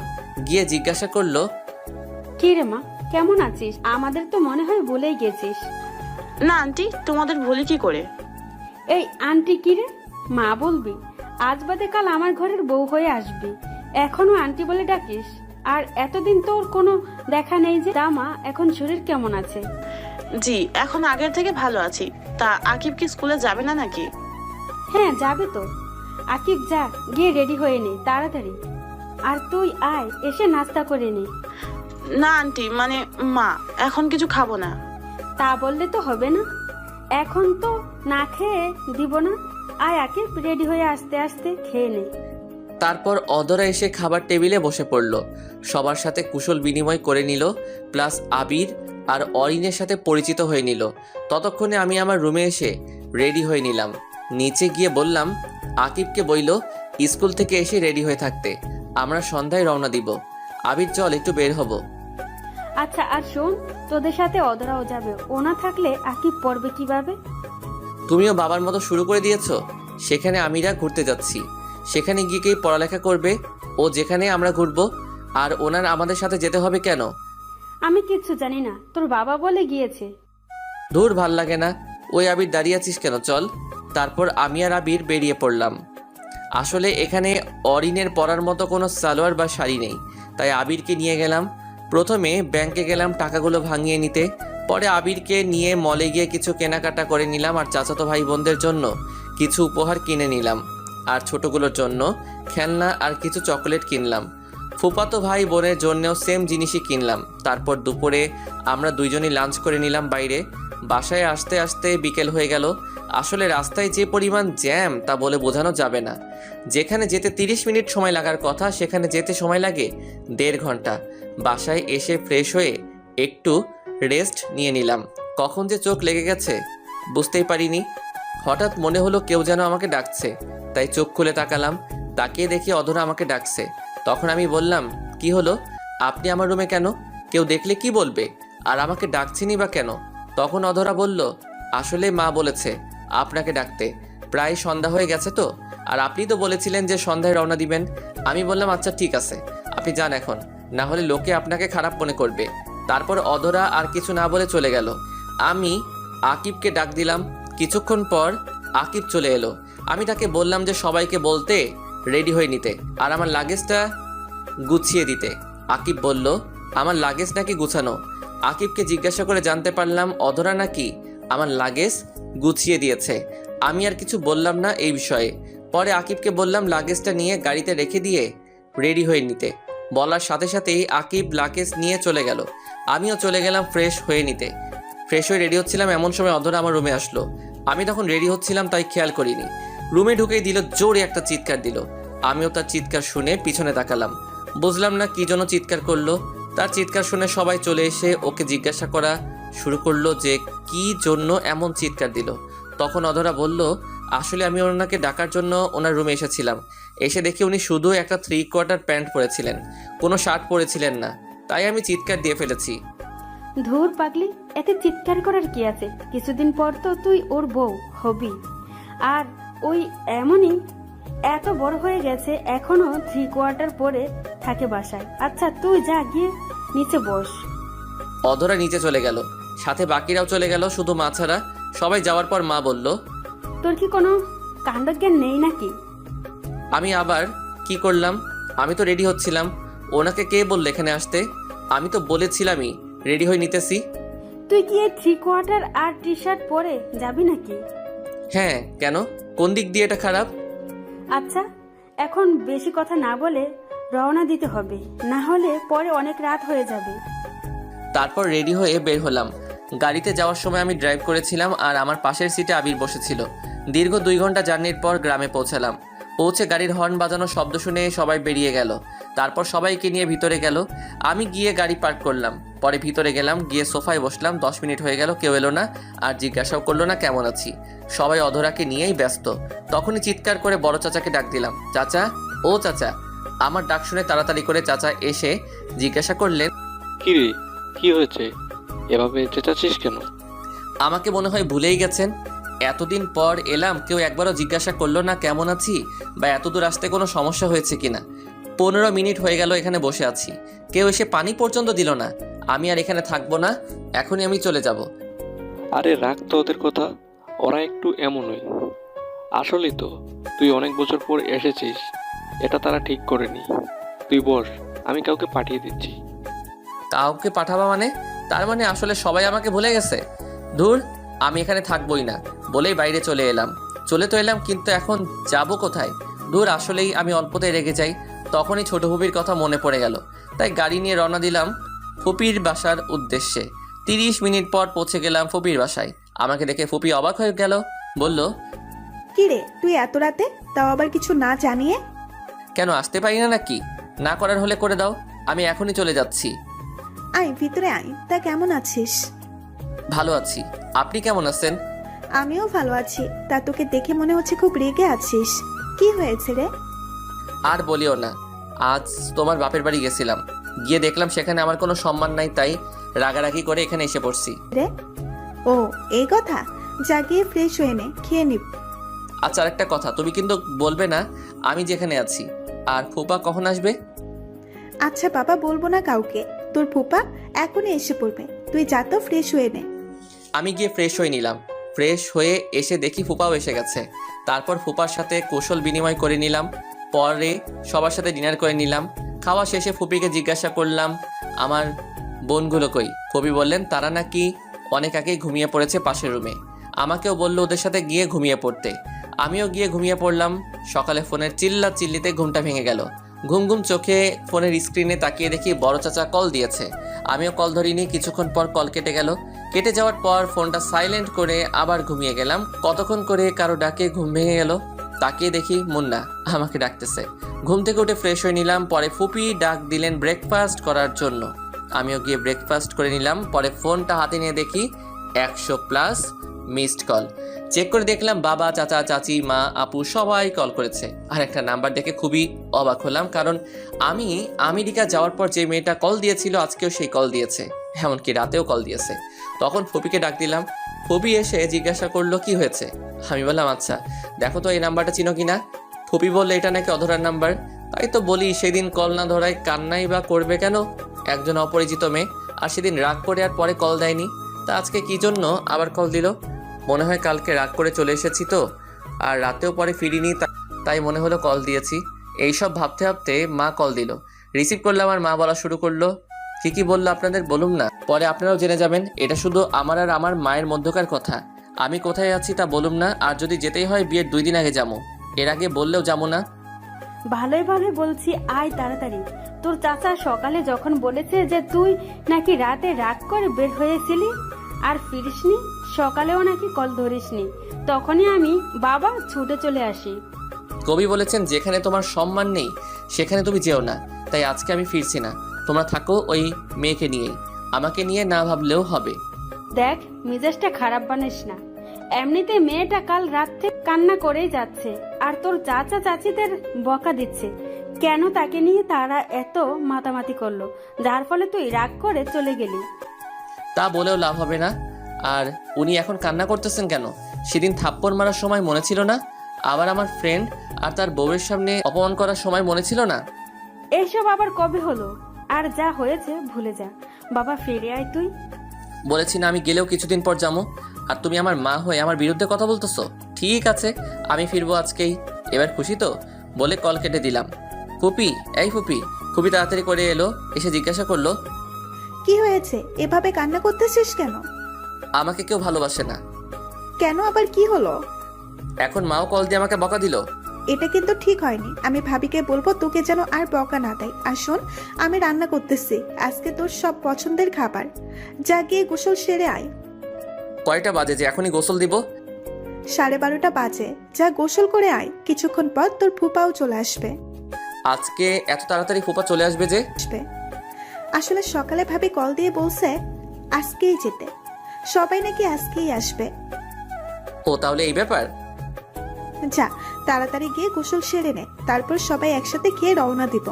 গিয়ে জিজ্ঞাসা করলো, কি রে মা, কেমন আছিস? আমাদের তো মনে হয় ভুলেই গেছিস। না আন্টি, তোমাদের ভুলি কি করে? এই আন্টি কি রে? মা বলবি? আজ বাদে কাল আমার ঘরের বউ হয়ে আসবি, এখনো আন্টি বলে ডাকিস? আর এতদিন তোর কোনো দেখা নেই যে। তা মা, এখন শরীর কেমন আছে? জি, এখন আগের থেকে ভালো আছি। তা আকিব কি স্কুলে যাবে না নাকি? হ্যাঁ যাবে তো। আকিব যা, গিয়ে রেডি হয়ে নে তাড়াতাড়ি। আর তুই আয়, এসে নাস্তা করে নে। না আন্টি, মানে মা, এখন কিছু খাবো না। তা বললে তো হবে না, এখন তো না খেয়ে দিব না। আয় আকিব, রেডি হয়ে আস্তে আস্তে খেয়ে নে। তারপর অধরা এসে খাবার টেবিলে বসে পড়ল। সবার সাথে কুশল বিনিময় করে নিল, প্লাস আবির আর অরিনের সাথে পরিচিত হয়ে নিল। ততক্ষণে আমি আমার রুমে এসে রেডি হয়ে নিলাম। নিচে গিয়ে বললাম আকিবকে বইল স্কুল থেকে এসে রেডি হয়ে থাকতে, আমরা সন্ধ্যায় রওনা দিব। আবির চল একটু বের হব। আচ্ছা, আর শোন, তোদের সাথে অধরাও যাবে। ও না থাকলে আকিব পড়বে কিভাবে? তুমিও বাবার মতো শুরু করে দিয়েছো। সেখানে আমিরা ঘুরতে যাচ্ছি, সেখানে গিয়ে কি পড়ালেখা করবে? ও যেখানে আমরা ঘুরবো, আর ওনার আমাদের সাথে যেতে হবে কেন? আমি কিচ্ছু জানি না, তোর বাবা বলে গিয়েছে। ধুর, ভাল লাগে না। ওই আবির দাঁড়িয়ে আছিস কেন, চল। তারপর আমি আর আবির বেরিয়ে পড়লাম। আসলে এখানে অরিনের পরার মতো কোনো সালোয়ার বা শাড়ি নেই, তাই আবিরকে নিয়ে গেলাম। প্রথমে ব্যাংকে গেলাম টাকাগুলো ভাঙিয়ে নিতে, পরে আবিরকে নিয়ে মলে গিয়ে কিছু কেনাকাটা করে নিলাম, আর চাচাতো ভাই বোনদের জন্য কিছু উপহার কিনে নিলাম, আর ছোটগুলোর জন্য খেলনা আর কিছু চকোলেট কিনলাম। ফুফাতো ভাই বোনের জন্যও সেম জিনিসই কিনলাম। তারপর দুপুরে আমরা দুইজনই লাঞ্চ করে নিলাম বাইরে। বাসায় আসতে আসতে বিকেল হয়ে গেল। আসলে রাস্তায় যে পরিমাণ জ্যাম তা বলে বোঝানো যাবে না। যেখানে যেতে 30 মিনিট সময় লাগার কথা, সেখানে যেতে সময় লাগে 1.5 ঘন্টা। বাসায় এসে ফ্রেশ হয়ে একটু রেস্ট নিয়ে নিলাম। কখন যে চোখ লেগে গেছে বুঝতেই পারিনি। হঠাৎ মনে হলো কেউ যেন আমাকে ডাকছে, তাই চোখ খুলে তাকালাম। তাকিয়ে দেখি অধরা আমাকে ডাকছে। তখন আমি বললাম, কি হলো, আপনি আমার রুমে কেন? কেউ দেখলে কি বলবে? আর আমাকে ডাকছেনই বা কেন? তখন অধরা বলল, আসলে মা বলেছে আপনাকে ডাকতে, প্রায় সন্ধ্যা হয়ে গেছে তো, আর আপনি তো বলেছিলেন যে সন্ধ্যায় রওনা দিবেন। আমি বললাম আচ্ছা ঠিক আছে, আপনি যান এখন, না হলে লোকে আপনাকে খারাপ মনে করবে। তারপর অধরা আর কিছু না বলে চলে গেল। আমি আকিবকে ডাক দিলাম। কিছুক্ষণ পর আকিব চলে এলো। আমি তাকে বললাম যে সবাইকে বলতে রেডি হয়ে নিতে আর আমার লাগেজটা গুছিয়ে দিতে। আকিব বলল, আমার লাগেজ নাকি গুছানো? আকিবকে জিজ্ঞাসা করে জানতে পারলাম অধরা নাকি আমার লাগেজ গুছিয়ে দিয়েছে। আমি আর কিছু বললাম না এই বিষয়ে। পরে আকিবকে বললাম লাগেজটা নিয়ে গাড়িতে রেখে দিয়ে রেডি হয়ে নিতে। বলার সাথে সাথেই আকিব লাগেজ নিয়ে চলে গেল। আমিও চলে গেলাম ফ্রেশ হয়ে নিতে। ফ্রেশ হয়ে রেডি হচ্ছিলাম, এমন সময় অধরা আমার রুমে আসলো। আমি তখন রেডি হচ্ছিলাম তাই খেয়াল করিনি। রুমে ঢুকেই দিল জোরে একটা চিৎকার দিল। আমিও তার চিৎকার শুনে পিছনে তাকালাম। বুঝলাম না কি জন্য চিৎকার করলো। তার চিৎকার শুনে সবাই চলে এসে ওকে জিজ্ঞাসা করা শুরু করলো যে কি জন্য এমন চিৎকার দিল। তখন অধরা বলল, আসলে আমি ওনাকে ডাকার জন্য ওনার রুমে এসেছিলাম। এসে দেখি উনি শুধু একটা 3/4 প্যান্ট পরেছিলেন, কোনো শার্ট পরেছিলেন না, তাই আমি চিৎকার দিয়ে ফেলেছি। ধুর পাগলি, এতে চিৎকার করার কি আছে? কিছুদিন পর তো তুই ওর বউ হবি। আর ওই এমনই এত বড় হয়ে গেছে, এখনো 3/4 পরে থাকে বাসায়। আচ্ছা তুই যা, গিয়ে নিচে বস। অধরা নিচে চলে গেল, সাথে বাকিরাও চলে গেল, শুধু মা ছাড়া। সবাই যাওয়ার পর মা বলল, তোর কি কোনো কাণ্ডজ্ঞান নেই নাকি? আমি আবার কি করলাম? আমি তো রেডি হচ্ছিলাম। ওনাকে কে বলল এখানে আসতে? আমি তো বলেছিলামই রেডি হয়ে নিতেছি। তুই কি এই 3/4 আর টি শার্ট পরে যাবি নাকি? হ্যাঁ, কেন? কোন দিক দিয়ে এটা খারাপ? আচ্ছা, এখন বেশি কথা না বলে রওনা দিতে হবে, না হলে পরে অনেক রাত হয়ে যাবে। তারপর রেডি হয়ে বের হলাম। গাড়িতে যাওয়ার সময় আমি ড্রাইভ করেছিলাম আর আমার পাশের সিটে আবির বসেছিল। দীর্ঘ 2 ঘন্টা জার্নির পর গ্রামে পৌঁছালাম। পৌঁছে গাড়ির হর্ন বাজানো শব্দ শুনে সবাই বেরিয়ে গেল। তারপর সবাইকে নিয়ে ভিতরে গেল। আমি গিয়ে গাড়ি পার্ক করলাম। পরে ভিতরে গেলাম, গিয়ে সোফায় বসলাম। 10 মিনিট হয়ে গেল, কেউ এলো না আর জিজ্ঞাসাও করলো না কেমন আছি। সবাই অধরাকে নিয়েই ব্যস্ত। তখনই চিৎকার করে বড় চাচাকে ডাক দিলাম, চাচা, ও চাচা। আমার ডাক শুনে তাড়াতাড়ি করে চাচা এসে জিজ্ঞাসা করলেন, কিরে, কি হয়েছে? এভাবে চেঁচাচ্ছিস কেন? আমাকে মনে হয় ভুলেই গেছেন। এতদিন পর এলাম, কেউ একবারও জিজ্ঞাসা করলো না কেমন আছি বা এত দূর আসতে কোনো সমস্যা হয়েছে কিনা। 15 মিনিট হয়ে গেল এখানে বসে আছি, কেউ এসে পানি পর্যন্ত দিল না। আমি আর এখানে থাকবো না, এখনই আমি চলে যাব। আরে রাখ তো ওদের কথা, ওরা একটু এমনই। আসলেই তো তুই অনেক বছর পর এসেছিস, এটা তারা ঠিক করেনি। তুই বস, আমি কাউকে পাঠিয়ে দিচ্ছি। কাউকে পাঠাবা মানে? তার মানে আসলে সবাই আমাকে ভুলে গেছে। ধুর, আমি এখানে থাকবোই না বলেই বাইরে চলে এলাম। চলে তো এলাম, কিন্তু এখন যাব কোথায়? ধুর, আসলেই আমি অল্পতেই রেগে যাই। তখনই ছোট ফুপির কথা মনে পড়ে গেল, তাই গাড়ি নিয়ে রওনা দিলাম ফুপির বাসার উদ্দেশ্যে। 30 মিনিট পর পৌঁছে গেলাম ফুপির বাসায়। আমাকে দেখে ফুপি অবাক হয়ে গেল, বলল, কি রে তুই এত রাতে, তাও আবার কিছু না জানিয়ে? কেন আসতে পারি না নাকি? না করার হলে করে দাও, আমি এখনই চলে যাচ্ছি। আয় ভিতরে আয়। তা কেমন আছিস? ভালো আছি, আপনি কেমন আছেন? আমিও ভালো আছি। তা তোকে দেখে মনে হচ্ছে খুব রেগে আছিস। কি হয়েছে রে? আর বলিও না, আজ তোমার বাপের বাড়ি গেছিলাম, গিয়ে দেখলাম সেখানে আমার কোনো সম্মান নাই, তাই রাগারাগি করে এখানে এসে পড়ছি। রে ও, এই কথা। যা গিয়ে ফ্রেশ হয়ে নে, খেয়ে নিব। আচ্ছা, আরেকটা কথা, তুমি কিন্তু বলবে না আমি যেখানে আছি। আর ফুপা কখন আসবে? আচ্ছা বাবা, বলবো না কাউকে। তোর ফুপা এখনই এসে পড়বে, তুই যা তো ফ্রেশ হয়ে নে। আমি গিয়ে ফ্রেশ হয়ে নিলাম। ফ্রেশ হয়ে এসে দেখি ফুপাও এসে গেছে। তারপর ফুপার সাথে কৌশল বিনিময় করে নিলাম। পরে সবার সাথে ডিনার করে নিলাম। খাওয়া শেষে ফুপিকে জিজ্ঞাসা করলাম আমার বোনগুলো কই। ফুপি বললেন তারা নাকি অনেক আগেই ঘুমিয়ে পড়েছে পাশের রুমে। আমাকেও বললো ওদের সাথে গিয়ে ঘুমিয়ে পড়তে। আমিও গিয়ে ঘুমিয়ে পড়লাম। সকালে ফোনের চিল্লা চিল্লিতে ঘুমটা ভেঙে গেল। ঘুম ঘুম চোখে ফোনের স্ক্রিনে তাকিয়ে দেখি বড় চাচা কল দিয়েছে। আমিও কল ধরিনি। কিছুক্ষণ পর কল কেটে গেল। কেটে যাওয়ার পর ফোনটা সাইলেন্ট করে আবার ঘুমিয়ে গেলাম। কতক্ষণ করে কারো ডাকে ঘুম ভেঙে গেল। তাকিয়ে দেখি মুন্না আমাকে ডাকতেছে। ঘুম থেকে উঠে ফ্রেশ হয়ে নিলাম। পরে ফুপি ডাক দিলেন ব্রেকফাস্ট করার জন্য। আমিও গিয়ে ব্রেকফাস্ট করে নিলাম। পরে ফোনটা হাতে নিয়ে দেখি 100+ মিসড কল। চেক করে দেখলাম বাবা, চাচা, চাচি, মা, আপু সবাই কল করেছে। আর একটা নাম্বার দেখে খুবই অবাক হলাম, কারণ আমি আমেরিকা যাওয়ার পর যে মেয়েটা কল দিয়েছিল আজকেও সেই কল দিয়েছে, এমনকি রাতেও কল দিয়েছে। তখন ফুপিকে ডাক দিলাম। ফুপি এসে জিজ্ঞাসা করলো কি হয়েছে। আমি বললাম আচ্ছা দেখো তো এই নাম্বারটা চিনো কিনা। ফুপি বললো এটা নাকি অধরার নাম্বার। তাই তো বলি সেদিন কল না ধরায় কান্নাই বা করবে কেন একজন অপরিচিত মেয়ে। আর সেদিন রাগ করে আর পরে কল দেয়নি, তা আজকে কি জন্য আবার কল দিল? মনে হয় কালকে রাগ করে চলে এসেছি তো, আর রাতেও পরে ফিরিনি, তাই মনে হলো কল দিয়েছি। এইসব ভাবতে ভাবতে মা কল দিল। রিসিভ করলাম আর মা বলা শুরু করলো, কি বললো আপনাদের বলুন না, পরে আপনারাও জেনে যাবেন। এটা শুধু আমার আর আমার মায়ের মধ্যকার কথা। আমি কোথায় আছি তা বলুম না, আর যদি যেতেই হয় বিয়ের 2 দিন আগে যাবো, এর আগে বললেও যাবো না। ভালোই ভালোই বলছি আয় তাড়াতাড়ি। তোর চাচা সকালে যখন বলেছে যে তুই নাকি রাতে রাগ করে বের হয়েছিলি আর ফিরিসনি, সকালেও নাকি কল ধরিসনি, তখনই আমি বাবা ছুটে চলে আসি। কবি বলেছেন যেখানে তোমার সম্মান নেই সেখানে তুমি যেও না, তাই আজকে আমি ফিরছি না। তোমরা থাকো ওই মেয়েকে নিয়েই, আমাকে নিয়ে না ভাবলেও হবে। দেখ মেজাজটা খারাপ বানিস না, এমনিতে মেয়েটা কাল রাত থেকে কান্না করেই যাচ্ছে আর তোর চাচা চাচিদের বকা দিচ্ছে কেন তাকে নিয়ে তারা এত মাতামাতি করলো, যার ফলে তুই রাগ করে চলে গেলি। তা বলেও লাভ হবে না। আর উনি এখন কান্না করতেছেন কেন? সেদিন থাপ্পড় মারার সময় মনে ছিল না? আবার আমার ফ্রেন্ড আর তার বউয়ের সামনে অপমান করার সময় মনে ছিল না? এইসব আবার কবে হলো? আর যা হয়েছে ভুলে যা। বাবা ফিরে আয় তুই। বলেছি না আমি গেলেও কিছুদিন পর যাবো, আর তুমি আমার মা হয়ে আমার বিরুদ্ধে কথা বলতেছো? ঠিক আছে আমি ফিরবো আজকেই, এবার খুশি তো? বলে কল কেটে দিলাম। ফুপি, এই ফুপি। ফুপি তাড়াতাড়ি করে এলো, এসে জিজ্ঞাসা করলো, কি হয়েছে? এভাবে কান্না করতেছিস কেন? আমাকে কেউ ভালোবাসে না। কেন, আবার কি হলো? এখন মাও কল দিয়ে আমাকে বকা দিল। এটা কিন্তু ঠিক হয়নি। আমি ভাবিকে বলবো তোকে যেন আর বকা না দেয়। আর শোন, আমি রান্না করতেছি আজকে তোর সব পছন্দের খাবার। যা গিয়ে গোসল সেরে আয়। কয়টা বাজে যে এখনই গোসল দিব? 12:30 বাজে। যা গোসল করে আয়, কিছুক্ষণ পর তোর ফুপাও চলে আসবে। আজকে এত তাড়াতাড়ি ফুপা চলে আসবে যে? আসলে সকালে ভাবি কল দিয়ে বলছে আজকেই যেতে, সবাই নাকি আজকেই আসবে। ও তাহলে এই ব্যাপার। যা তাড়াতাড়ি গিয়ে গোসল সেরে নে, তারপর সবাই একসাথে খেয়ে রওনা দিব।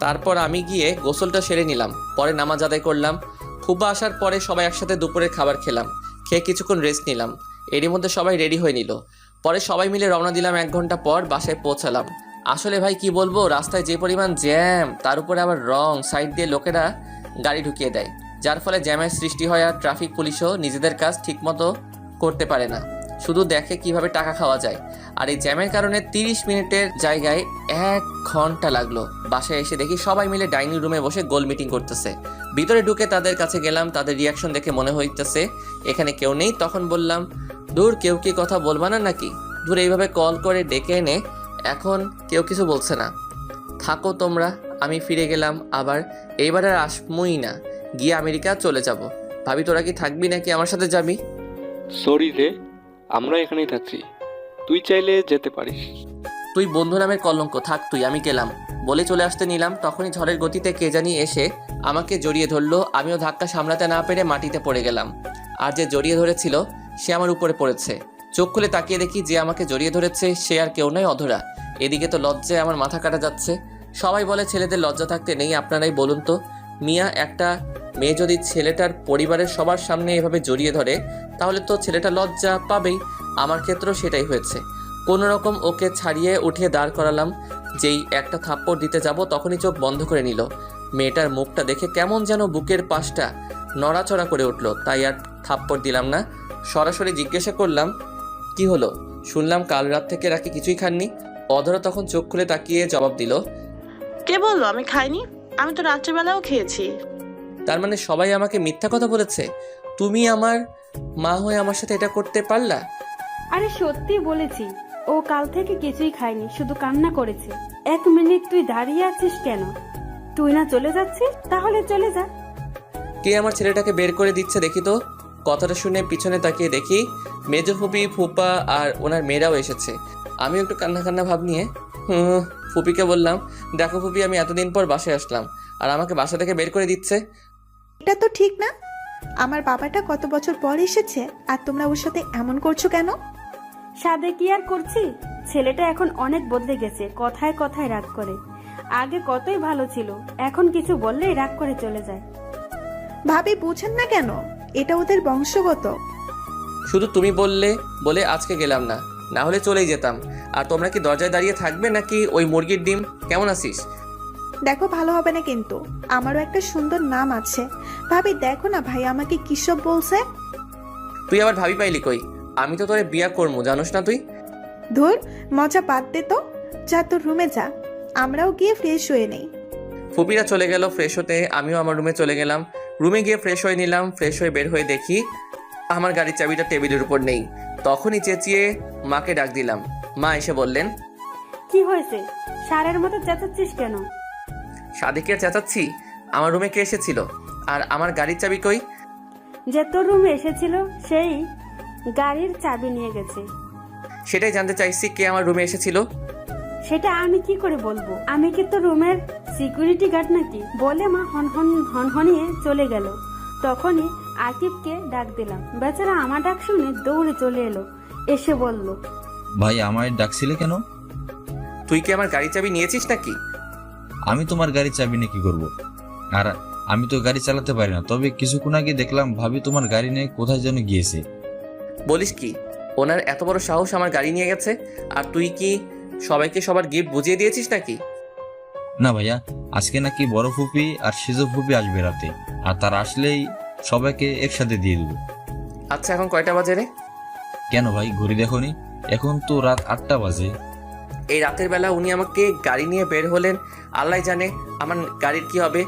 তারপর আমি গিয়ে গোসলটা সেরে নিলাম, পরে নামাজ আদায় করলাম। ফুপা আসার পরে সবাই একসাথে দুপুরের খাবার খেলাম, খেয়ে কিছুক্ষণ রেস্ট নিলাম। এরই মধ্যে সবাই রেডি হয়ে নিল। পরে সবাই মিলে রওনা দিলাম। 1 ঘন্টা পর বাসায় পৌঁছালাম। আসলে ভাই কি বলবো, রাস্তায় যে পরিমাণ জ্যাম, তার উপরে আবার রং সাইড দিয়ে লোকেরা গাড়ি ঢুকিয়ে দেয়, যার ফলে জ্যামের সৃষ্টি হয়। আর ট্রাফিক পুলিশও নিজেদের কাজ ঠিকমতো করতে পারে না, শুধু দেখে কিভাবে টাকা খাওয়া যায়। আর এই জ্যামের কারণে 30 মিনিটের জায়গায় 1 ঘন্টা লাগলো। বাসায় এসে দেখি সবাই মিলে ডাইনিং রুমে বসে গোল মিটিং করতেছে। ভিতরে ঢুকে তাদের কাছে গেলাম, তাদের রিয়াকশন দেখে মনে হইতেছে এখানে কেউ নেই। তখন বললাম, দূর, কেউ কি কথা বলবা না নাকি? দূর, এইভাবে কল করে ডেকে এনে এখন কেউ কিছু বলছে না, থাকো তোমরা। আমি ফিরে গেলাম আবার। এইবার আর আসমুই না, গিয়ে আমেরিকা চলে যাব। ভাবি তোরা কি থাকবি নাকি আমার সাথে যাবি? সরি রে, আমরা এখানেই থাকছি, তুই চাইলে যেতে পারিস। তুই বন্ধু নামের কলঙ্ক, থাক তুই, আমি গেলাম বলে চলে আসতে নিলাম। তখনই ঝড়ের গতিতে কে জানি এসে আমাকে জড়িয়ে ধরলো। আমিও ধাক্কা সামলাতে না পেরে মাটিতে পড়ে গেলাম। আর যে জড়িয়ে ধরেছিল সে আমার উপরে পড়েছে। চোখ খুলে তাকিয়ে দেখি যে আমাকে জড়িয়ে ধরেছে সে আর কেউ নয়, অধরা। এদিকে তো লজ্জায় আমার মাথা কাটা যাচ্ছে। সবাই বলে ছেলেদের লজ্জা থাকতে নেই, আপনারাই বলুন তো। মিয়া, একটা মেয়ে যদি ছেলেটার পরিবারের সবার সামনে এভাবে জড়িয়ে ধরে তাহলে তো ছেলেটা লজ্জা পাবেই। আমার ক্ষেত্রেও সেটাই হয়েছে। কোনো রকম ওকে ছাড়িয়ে উঠিয়ে দাঁড় করালাম। যেই একটা থাপ্পড় দিতে যাব তখনই চোখ বন্ধ করে নিল। মেয়েটার মুখটা দেখে কেমন যেন বুকের পাশটা নড়াচড়া করে উঠলো, তাই আর থাপ্পড় দিলাম না। সরাসরি জিজ্ঞাসা করলাম, কি হলো? শুনলাম কাল রাত থেকে রাখি কিছুই খাননি। অধরা তখন চোখ খুলে তাকিয়ে জবাব দিল, কে বললো আমি খাইনি? আমি তো রাত্রিবেলাও খেয়েছি। তার মানে সবাই আমাকে মিথ্যা কথা বলেছে? তুমি আমার মা হয়ে আমার সাথে এটা করতে পারলা? আরে সত্যি বলেছি, ও কাল থেকে কিছুই খায়নি, শুধু কান্না করেছে। 1 মিনিট তুই দাঁড়িয়ে আছিস কেন? তুই না চলে যাচ্ছিস? তাহলে চলে যা। কে আমার ছেলেটাকে বের করে দিচ্ছে দেখি তো। কথাটা শুনে পিছনে তাকিয়ে দেখি মেজো ফুপি, ফুপা আর ওনার মেয়েরাও এসেছে। আমিও একটু কান্না কান্না ভাব নিয়ে ফুপিকে বললাম, দেখো ফুপি, আমি এতদিন পর বাসায় আসলাম আর আমাকে বাসা থেকে বের করে দিচ্ছে। এটা তো ঠিক না। আমার বাবাটা কত বছর পর এসেছে আর তোমরা ওর সাথে এমন করছো কেন? সাদে কি আর করছি, ছেলেটা এখন অনেক বদলে গেছে, কথায় কথায় রাগ করে। আগে কতই ভালো ছিল, এখন কিছু বললেই রাগ করে চলে যায়। ভাবি বুঝেন না কেন? এটা ওদের বংশগত। শুধু তুমি বললে বলে আজকে গেলাম না, না হলে চলেই যেতাম। আর তোমরা কি দরজায় দাঁড়িয়ে থাকবে নাকি ওই মুরগির ডিম? কেমন আছিস? দেখো, ভালো হবে না কিন্তু। আমারও একটা সুন্দর নাম আছে। ভাবি দেখো না ভাই আমাকে কিসব বলছে। তুই আবার ভাবি পাইলি কই? আমি তো তোরে বিয়া করবো, জানোস না তুই? ধুর, মজা বাদ দে তো। যা তোর রুমে যা, আমরাও গিয়ে ফ্রেশ হয়ে নেই। ফুপিরা চলে গেল ফ্রেশ হতে, আমিও আমার রুমে চলে গেলাম। রুমে গিয়ে ফ্রেশ হয়ে নিলাম। ফ্রেশ হয়ে বের হয়ে দেখি আমার গাড়ির চাবিটা টেবিলের উপর নেই। তখনই চেঁচিয়ে মাকে ডাক দিলাম। মা এসে বললেন, কি হয়েছে? সারের মতো চেঁচাচ্ছিস কেন? সাদিকে চেঁচাচ্ছি? আমার রুমে কে এসেছিল আর আমার গাড়ির চাবি কই? যে তোর রুমে এসেছিল সেই গাড়ির চাবি নিয়ে গেছে। সেটাই জানতে চাইছি, কে আমার রুমে এসেছিল? সেটা আমি কি করে বলবো? আমি কি তোর রুমের সিকিউরিটি গার্ড নাকি? বলে মা হনহনিয়ে চলে গেল। তখনই আকিবকে ডাক দিলাম। বেচারা আমার ডাক শুনে দৌড়ে চলে এলো। এসে বলল, ভাই আমায় ডাকছিলে কেন? তুই কি আমার গাড়ির চাবি নিয়েছিস নাকি? আমি তোমার গাড়ি চাবি নিয়ে কি করবো? আর আমি তো গাড়ি চালাতে পারি না, তবে কিছুক্ষণ আগে দেখলাম ভাবি তোমার গাড়ি নিয়ে কোথায় যেন গিয়েছে। বলিস কি? ওনার এত বড় সাহস আমার গাড়ি নিয়ে গেছে? আর তুই কি সবাইকে সবার গিফট বুঝিয়ে দিয়েছিস নাকি? না ভাইয়া, আজকে নাকি বড় ফুপি আর সেজো ফুপি আসবে রাতে, আর তারা আসলেই সবাইকে একসাথে দিয়ে দেবো। আচ্ছা, এখন কয়টা বাজে রে? কেন ভাই, ঘড়ি দেখোনি? এখন তো রাত 8টা বাজে। এই রাতের বেলা উনি আমাকে গাড়ি নিয়ে বের হলেন, আল্লাহ জানে আমার গাড়ির কি হবে।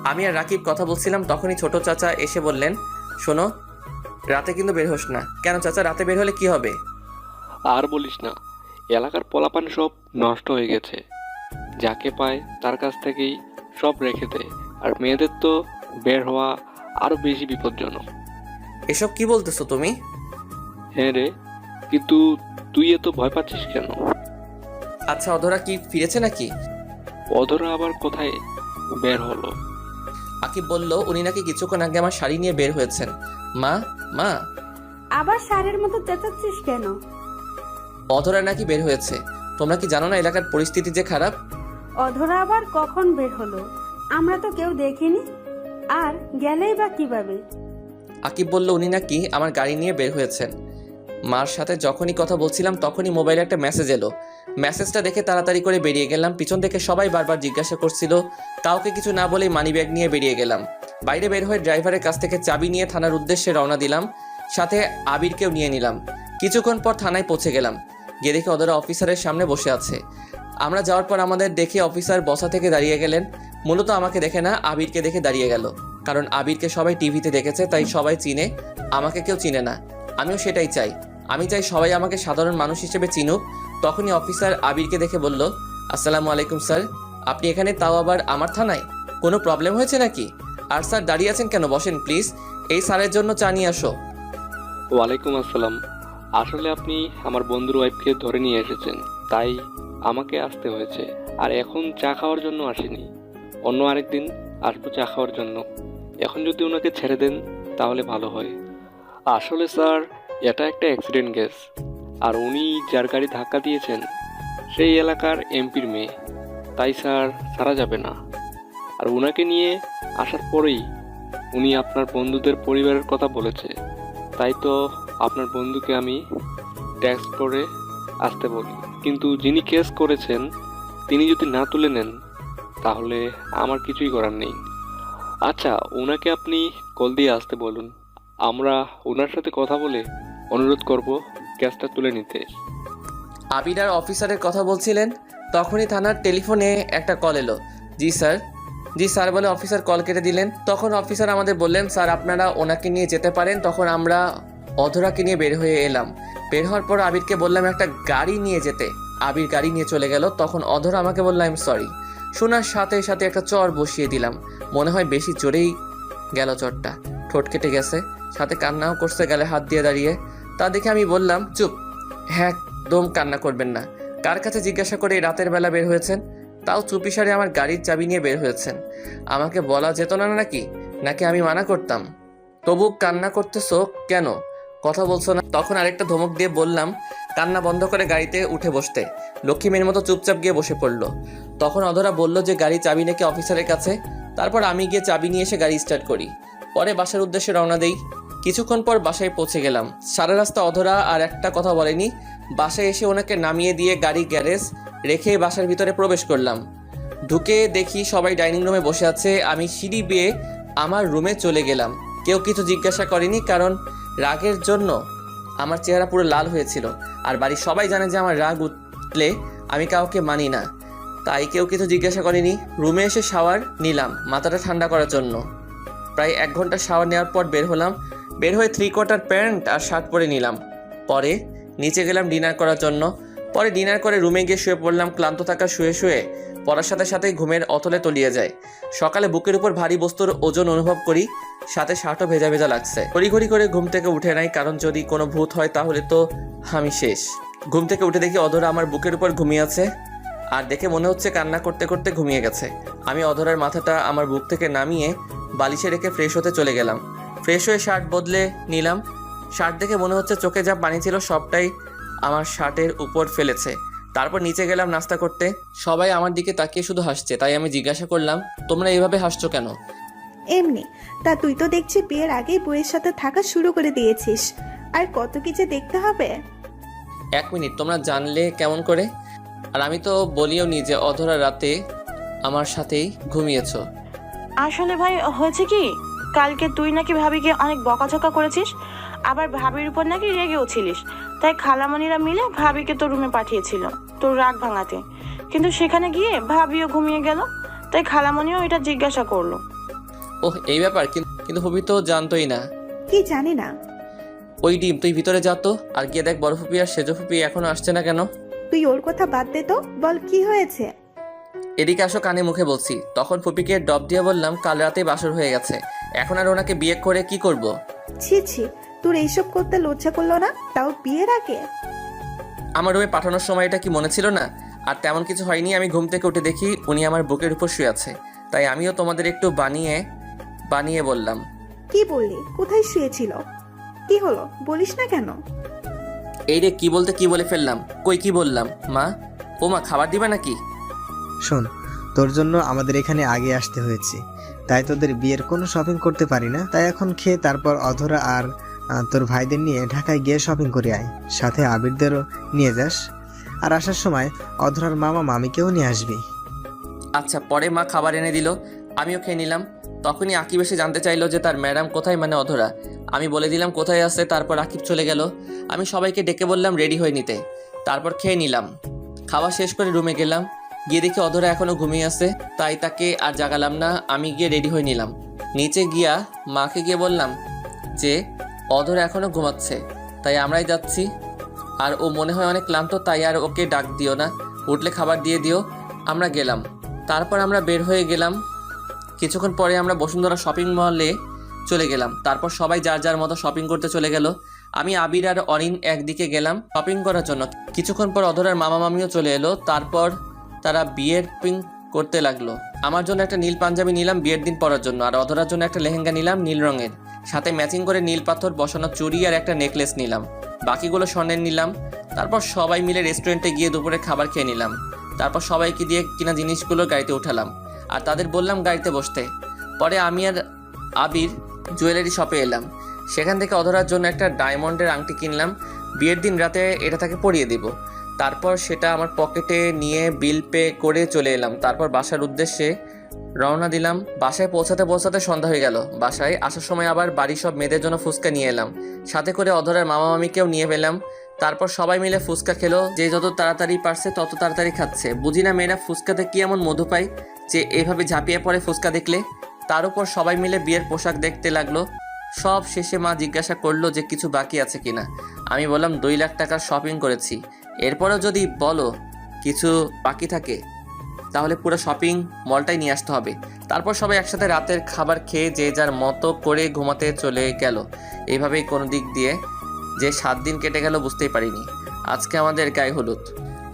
আমি আর রাকিব কথা বলছিলাম, তখনই ছোট চাচা এসে বললেন, শোনো, রাতে কিন্তু বের হোস না। কেন চাচা, রাতে বের হলে কি হবে? আর বলিস না, এলাকার পোলাপান সব নষ্ট হয়ে গেছে। যাকে পায় তার কাছ থেকেই সব রেখে দেয়, আর মেয়েদের তো বের হওয়া আরো বেশি বিপজ্জনক। এসব কি বলতেছো তুমি? হ্যাঁ রে, কিন্তু তুই এত ভয় পাচ্ছিস কেন? আচ্ছা, অধরা কি ফিরেছে নাকি? অধরা আবার কোথায় বের হলো? আকিব বলল উনি নাকি কিছুক্ষণ আগে আমার শাড়ি নিয়ে বের হয়েছেন। মা, মা, আবার সারের মতো চেঁচাচ্ছিস কেন? অধরা নাকি বের হয়েছে। তোমরা কি জানো না এলাকার পরিস্থিতি যে খারাপ? অধরা আবার কখন বের হলো? আমরা তো কেউ দেখিনি। আর গেলেই বা কিভাবে? আকিব বলল উনি নাকি আমার গাড়ি নিয়ে বের হয়েছেন। মার সাথে যখনই কথা বলছিলাম তখনই মোবাইলে একটা মেসেজ এলো। মেসেজটা দেখে তাড়াতাড়ি করে বেরিয়ে গেলাম। পিছন থেকে সবাই বারবার জিজ্ঞাসা করছিল, কাউকে কিছু না বলেই মানিব্যাগ নিয়ে বেরিয়ে গেলাম। বাইরে বের হয়ে ড্রাইভারের কাছ থেকে চাবি নিয়ে থানার উদ্দেশ্যে রওনা দিলাম। সাথে আবিরকেও নিয়ে নিলাম। কিছুক্ষণ পর থানায় পৌঁছে গেলাম। গিয়ে দেখি অধরা অফিসারের সামনে বসে আছে। আমরা যাওয়ার পর আমাদের দেখে অফিসার বসা থেকে দাঁড়িয়ে গেলেন। মূলত আমাকে দেখে না, আবিরকে দেখে দাঁড়িয়ে গেল। কারণ আবিরকে সবাই টিভিতে দেখেছে, তাই সবাই চিনে, আমাকে কেউ চিনে না। আমিও সেটাই চাই। আমি চাই সবাই আমাকে সাধারণ মানুষ হিসেবে চিনুক। তখনই অফিসার আবিরকে দেখে বলল, আসসালামু আলাইকুম স্যার, আপনি এখানে, তাও আবার আমার থানায়? কোনো প্রবলেম হয়েছে নাকি? আর স্যার দাঁড়িয়ে আছেন কেন? বসেন প্লিজ, এই স্যারের জন্য চা নিয়ে আসো। ওয়ালাইকুম আসসালাম। আসলে আপনি আমার বন্ধুর ওয়াইফকে ধরে নিয়ে এসেছেন, তাই আমাকে আসতে হয়েছে। আর এখন চা খাওয়ার জন্য আসিনি, অন্য আরেকদিন আসবো চা খাওয়ার জন্য। এখন যদি ওনাকে ছেড়ে দেন তাহলে ভালো হয়। আসলে স্যার, এটা একটা অ্যাক্সিডেন্ট কেস, আর উনি যার গাড়ি ধাক্কা দিয়েছেন সেই এলাকার এমপির মেয়ে, তাই স্যার ছাড়া যাবে না। আর ওনাকে নিয়ে আসার পরেই উনি আপনার বন্ধুদের পরিবারের কথা বলেছে, তাই তো আপনার বন্ধুকে আমি ট্যাক্স করে আসতে বলি। কিন্তু যিনি কেস করেছেন তিনি যদি না তুলে নেন তাহলে আমার কিছুই করার নেই। আচ্ছা, ওনাকে আপনি কল দিয়ে আসতে বলুন, আমরা ওনার সাথে কথা বলে অনুরোধ করব কেসটা তুলে নিতে। আবির আর অফিসারের কথা বলছিলেন, তখনই থানার টেলিফোনে একটা কল এলো। জি স্যার, জি স্যার বলে অফিসার কল কেটে দিলেন। তখন অফিসার আমাদের বললেন, স্যার আপনারা ওনাকে নিয়ে যেতে পারেন। তখন আমরা অধরাকে নিয়ে বের হয়ে এলাম। বের হওয়ার পর আবিরকে বললাম একটা গাড়ি নিয়ে যেতে। আবির গাড়ি নিয়ে চলে গেল। তখন অধরা আমাকে বলল, আই এম সরি। শোনার সাথে সাথে একটা চর বসিয়ে দিলাম। মনে হয় বেশি জোরেই গেল চরটা, ঠোঁট কেটে গেছে, সাথে কান্নাও করছে গালে হাত দিয়ে দাঁড়িয়ে। তা দেখে আমি বললাম, চুপ, হ্যাঁ একদম কান্না করবেন না। কার কাছে জিজ্ঞাসা করে রাতের বেলা বের হয়েছেন? তাও চুপিসারে আমার গাড়ির চাবি নিয়ে বের হয়েছেন। আমাকে বলা যেত না নাকি? নাকি আমি মানা করতাম? তবু কান্না করতেছো কেন? কথা বলছো না? তখন আরেকটা ধমক দিয়ে বললাম, কান্না বন্ধ করে গাড়িতে উঠে বসতে। লক্ষ্মী মেয়ের মতো চুপচাপ গিয়ে বসে পড়লো। তখন অধরা বলল যে গাড়ি চাবি নাকি অফিসারের কাছে। তারপর আমি গিয়ে চাবি নিয়ে এসে গাড়ি স্টার্ট করি। পরে বাসার উদ্দেশ্যে রওনা দেই। কিছুক্ষণ পর বাসায় পৌঁছে গেলাম। সারা রাস্তা অধরা আর একটা কথা বলেনি। বাসায় এসে ওনাকে নামিয়ে দিয়ে গাড়ি গ্যারেজ রেখে বাসার ভিতরে প্রবেশ করলাম। ঢুকে দেখি সবাই ডাইনিং রুমে বসে আছে। আমি সিঁড়ি বেয়ে আমার রুমে চলে গেলাম। কেউ কিছু জিজ্ঞাসা করেনি, কারণ রাগের জন্য আমার চেহারা পুরো লাল হয়েছিল। আর বাড়ির সবাই জানে যে আমার রাগ উঠলে আমি কাউকে মানি না, তাই কেউ কিছু জিজ্ঞাসা করেনি। রুমে এসে শাওয়ার নিলাম মাথাটা ঠান্ডা করার জন্য। প্রায় 1 ঘন্টা শাওয়ার নেওয়ার পর বের হলাম। বের হয়ে 3/4 প্যান্ট আর শার্ট পরে নিলাম। পরে নিচে গেলাম ডিনার করার জন্য। পরে ডিনার করে রুমে গিয়ে শুয়ে পড়লাম। ক্লান্ত থাকা শুয়ে শুয়ে পড়ার সাথে সাথেই ঘুমের অতলে তলিয়ে যায়। সকালে বুকের উপর ভারী বস্তুর ওজন অনুভব করি, সাথে শার্টও ভেজা ভেজা লাগছে। ঘড়ি করে ঘুম থেকে উঠে নাই, কারণ যদি কোনো ভূত হয় তাহলে তো আমি শেষ। ঘুম থেকে উঠে দেখি অধরা আমার বুকের উপর ঘুমিয়ে আছে, আর দেখে মনে হচ্ছে কান্না করতে করতে ঘুমিয়ে গেছে। আমি অধরার মাথাটা আমার বুক থেকে নামিয়ে বালিশে রেখে ফ্রেশ হতে চলে গেলাম। ফ্রেশ হয়ে শার্ট বদলে নিলাম। শার্ট দেখে মনে হচ্ছে চোখে যা পানি ছিল সবটাই আমার শার্টের উপর ফেলেছে। তারপর নিচে গেলাম নাস্তা করতে। সবাই আমার দিকে তাকিয়ে শুধু হাসছে, তাই আমি জিজ্ঞাসা করলাম, তোমরা এইভাবে হাসছো কেন? এমনি। তা তুই তো দেখছি বিয়ের আগেই বইয়ের সাথে থাকা শুরু করে দিয়েছিস। আর কত কি যে দেখতে হবে। 1 মিনিট, তোমরা জানলে কেমন করে? আর আমি তো বলিও নি যে অধরা রাতে আমার সাথেই ঘুমিয়েছো। আসলে ভাই হয়েছে কি, কালকে তুই নাকি ভাবিকে অনেক বকাঝকা করেছিস, আবার ভাবির উপর নাকি রেগেও ছিলিস। তাই খালামণিরা মিলে ভাবিকে তোর রুমে পাঠিয়েছিল তোর রাগ ভাঙাতে। কিন্তু সেখানে গিয়ে ভাবিও ঘুমিয়ে গেল, তাই খালামণিও এটা জিজ্ঞাসা করলো। ওহ, এই ব্যাপার? কিন্তু ফুপি তো জানতোই না। কি জানি না। ওই ডিম, তুই ভিতরে যা তো, আর গিয়ে দেখ বড় ফুপি আর সেজ ফুপি এখনো আসছে না কেন। তুই ওর কথা বাদ দে তো, বল কি হয়েছে। এদিকে আসো, কানে মুখে বলছি। তখন ফুপিকে ডব দিয়ে বললাম, কাল রাতে বাসর হয়ে গেছে, এখন আর ওনাকে বিয়ে করে কি করব। ছি ছি, তোর এইসব করতে লজ্জা করলো না? তাও বিয়ের আগে। আমার রুমে পাঠানোর সময় এটা কি মনে ছিল না? আর তেমন কিছু হয়নি। আমি ঘুম থেকে উঠে দেখি উনি আমার বুকের উপর শুয়ে আছে, তাই আমিও তোমাদের একটু বানিয়ে বললাম। কি বললি? কোথায় শুয়েছিল? কি হলো বলিস না কেন? এই রে, কি বলতে কি বলে ফেললাম। কই কি বললাম? মা, ও মা, খাবার দিবে নাকি? শোন, তোর জন্য আমাদের এখানে আগে আসতে হয়েছে, তাই তোদের বিয়ের কোনো শপিং করতে পারি না। তাই এখন খেয়ে তারপর অধরা আর তোর ভাইদের নিয়ে ঢাকায় গিয়ে শপিং করে আয়, সাথে আবিরদেরও নিয়ে যাস। আর আসার সময় অধরার মামা মামিকেও নিয়ে আসবি। আচ্ছা। পরে মা খাবার এনে দিল, আমিও খেয়ে নিলাম। তখনই আকিব এসে জানতে চাইলো যে তার ম্যাডাম কোথায়, মানে অধরা। আমি বলে দিলাম কোথায় আছে। তারপর আকিব চলে গেল। আমি সবাইকে ডেকে বললাম রেডি হয়ে নিতে। তারপর খেয়ে নিলাম। খাওয়া শেষ করে রুমে গেলাম, গিয়ে দেখি অধরা এখনও ঘুমিয়ে আছে। তাই তাকে আর জাগালাম না, আমি গিয়ে রেডি হয়ে নিলাম। নিচে গিয়া মাকে গিয়ে বললাম যে অধরা এখনও ঘুমাচ্ছে, তাই আমরাই যাচ্ছি। আর ও মনে হয় অনেক ক্লান্ত, তাই আর ওকে ডাক দিও না, উঠলে খাবার দিয়ে দিও। আমরা গেলাম। তারপর আমরা বের হয়ে গেলাম। কিছুক্ষণ পরে আমরা বসুন্ধরা শপিং মলে চলে গেলাম। তারপর সবাই যার যার মতো শপিং করতে চলে গেল। আমি আবির আর অরিন একদিকে গেলাম শপিং করার জন্য। কিছুক্ষণ পর অধরার মামা মামিও চলে এলো। তারপর তারা বিয়ের পিং করতে লাগলো। আমার জন্য একটা নীল পাঞ্জাবি নিলাম বিয়ের দিন পরার জন্য, আর অধরার জন্য একটা লেহেঙ্গা নিলাম নীল রঙের, সাথে ম্যাচিং করে নীল পাথর বসানো চুড়ি আর একটা নেকলেস নিলাম। বাকিগুলো স্বর্ণের নিলাম। তারপর সবাই মিলে রেস্টুরেন্টে গিয়ে দুপুরে খাবার খেয়ে নিলাম। তারপর সবাইকে দিয়ে কিনা জিনিসগুলো গাড়িতে উঠালাম আর তাদের বললাম গাড়িতে বসতে। পরে আমি আর আবির জুয়েলারি শপে এলাম। সেখান থেকে অধরার জন্য একটা ডায়মন্ডের আংটি কিনলাম। বিয়ের দিন রাতে এটা তাকে পরিয়ে দেব। তারপর সেটা আমার পকেটে নিয়ে বিল পে করে চলে এলাম। তারপর বাসার উদ্দেশ্যে রওনা দিলাম। বাসায় পৌঁছাতে পৌঁছাতে সন্ধ্যা হয়ে গেল। বাসায় আসার সময় আবার বাড়ির সব মেয়েদের জন্য ফুচকা নিয়ে এলাম, সাথে করে অধরার মামা মামিকেও নিয়ে পেলাম। তারপর সবাই মিলে ফুচকা খেলো। যে যত তাড়াতাড়ি পারছে তত তাড়াতাড়ি খাচ্ছে। বুঝি না মেয়েরা ফুচকাতে কি এমন মধু পায় যে এভাবে ঝাঁপিয়ে পড়ে ফুচকা দেখলে। তার উপর সবাই মিলে বিয়ের পোশাক দেখতে লাগলো। সব শেষে মা জিজ্ঞাসা করলো যে কিছু বাকি আছে কিনা। আমি বললাম 2 লাখ টাকার শপিং করেছি, এরপরেও যদি বলো কিছু বাকি থাকে তাহলে পুরো শপিং মলটাই নিয়ে আসতে হবে। তারপর সবাই একসাথে রাতের খাবার খেয়ে যে যার মতো করে ঘুমাতে চলে গেল। এইভাবেই কোনো দিক দিয়ে যে 7 দিন কেটে গেল বুঝতেই পারিনি। আজকে আমাদের গায়ে হলুদ,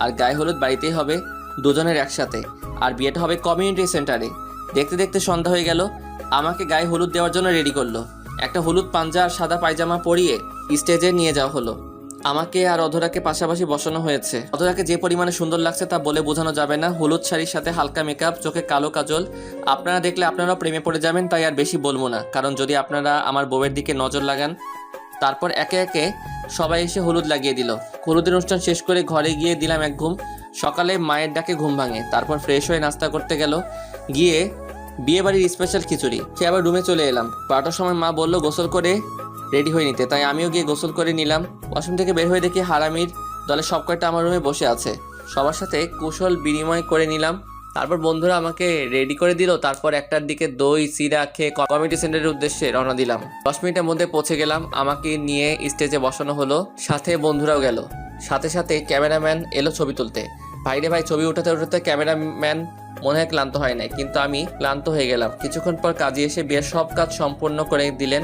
আর গায়ে হলুদ বাড়িতেই হবে দুজনের একসাথে, আর বিয়েটা হবে কমিউনিটি সেন্টারে। দেখতে দেখতে সন্ধ্যা হয়ে গেল। আমাকে গায়ে হলুদ দেওয়ার জন্য রেডি করলো। একটা হলুদ পাঞ্জা আর সাদা পায়জামা পরিয়ে স্টেজে নিয়ে যাওয়া হলো। আমাকে আর অধরাকে পাশাপাশি বসানো হয়েছে। অধরাকে যে পরিমাণে সুন্দর লাগছে তা বলে বোঝানো যাবে না। হলুদ শাড়ির সাথে হালকা মেকআপ, চোখে কালো কাজল। আপনারা দেখলে আপনারাও প্রেমে পড়ে যাবেন, তাই আর বেশি বলবো না, কারণ যদি আপনারা আমার বউয়ের দিকে নজর লাগান। তারপর একে একে সবাই এসে হলুদ লাগিয়ে দিল। হলুদের অনুষ্ঠান শেষ করে ঘরে গিয়ে দিলাম এক ঘুম। সকালে মায়ের ডাকে ঘুম ভাঙে। তারপর ফ্রেশ হয়ে নাস্তা করতে গেল। গিয়ে বিয়ে বাড়ির স্পেশাল খিচুড়ি খেয়ে আবার রুমে চলে এলাম। 12টার সময় মা বলল গোসল করে রেডি হয়ে নিতে, তাই আমিও গিয়ে গোসল করে নিলাম। ওয়াশরুম থেকে বের হয়ে দেখি হারামির দলে সব কয়টা আমার রুমে বসে আছে। সবার সাথে কুশল বিনিময় করে নিলাম। তারপর বন্ধুরা আমাকে রেডি করে দিল। তারপর 1টার দিকে দই চিরা খেয়ে কমিউনিটি সেন্টারের উদ্দেশ্যে রওনা দিলাম। 10 মিনিটের মধ্যে পৌঁছে গেলাম। আমাকে নিয়ে স্টেজে বসানো হলো, সাথে বন্ধুরাও গেল। সাথে সাথে ক্যামেরাম্যান এলো ছবি তুলতে। ভাইরে ভাই, ছবি উঠাতে উঠাতে ক্যামেরাম্যান মনে হয় ক্লান্ত হয় নাই, কিন্তু আমি ক্লান্ত হয়ে গেলাম। কিছুক্ষণ পর কাজে এসে বিয়ের সব কাজ সম্পূর্ণ করে দিলেন।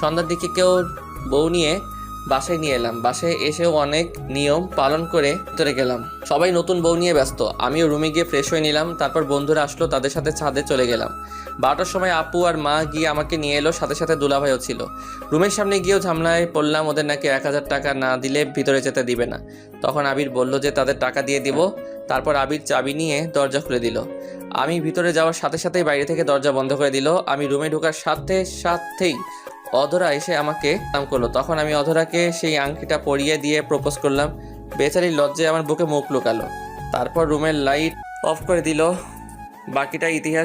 সন্ধ্যার দিকে কেউ বউ নিয়ে বাসায় নিয়ে এলাম। বাসায় এসেও অনেক নিয়ম পালন করে ভিতরে গেলাম। সবাই নতুন বউ নিয়ে ব্যস্ত। আমিও রুমে গিয়ে ফ্রেশ হয়ে নিলাম। তারপর বন্ধুরা আসলো, তাদের সাথে ছাদে চলে গেলাম। 12টার সময় আপু আর মা গিয়ে আমাকে নিয়ে এলো, সাথে সাথে দুলাভাইও ছিল। রুমের সামনে গিয়েও ঝামেলায় পড়লাম। ওদের নাকি 1000 টাকা না দিলে ভিতরে যেতে দিবে না। তখন আবির বলল যে তাদের টাকা দিয়ে দিব। তারপর আবির চাবি নিয়ে দরজা খুলে দিল। আমি ভিতরে যাওয়ার সাথে সাথেই বাইরে থেকে দরজা বন্ধ করে দিল। আমি রুমে ঢোকার সাথে সাথেই অধরা এসে আমাকে নাম করলো। তখন আমি অধরাকে সেই আংটিটা পরিয়ে দিয়ে প্রপোজ করলাম। বেচারির লজ্জায় আমার বুকে মুখ লুকালো। তারপর রুমের লাইট অফ করে দিল। বাকিটা ইতিহাস।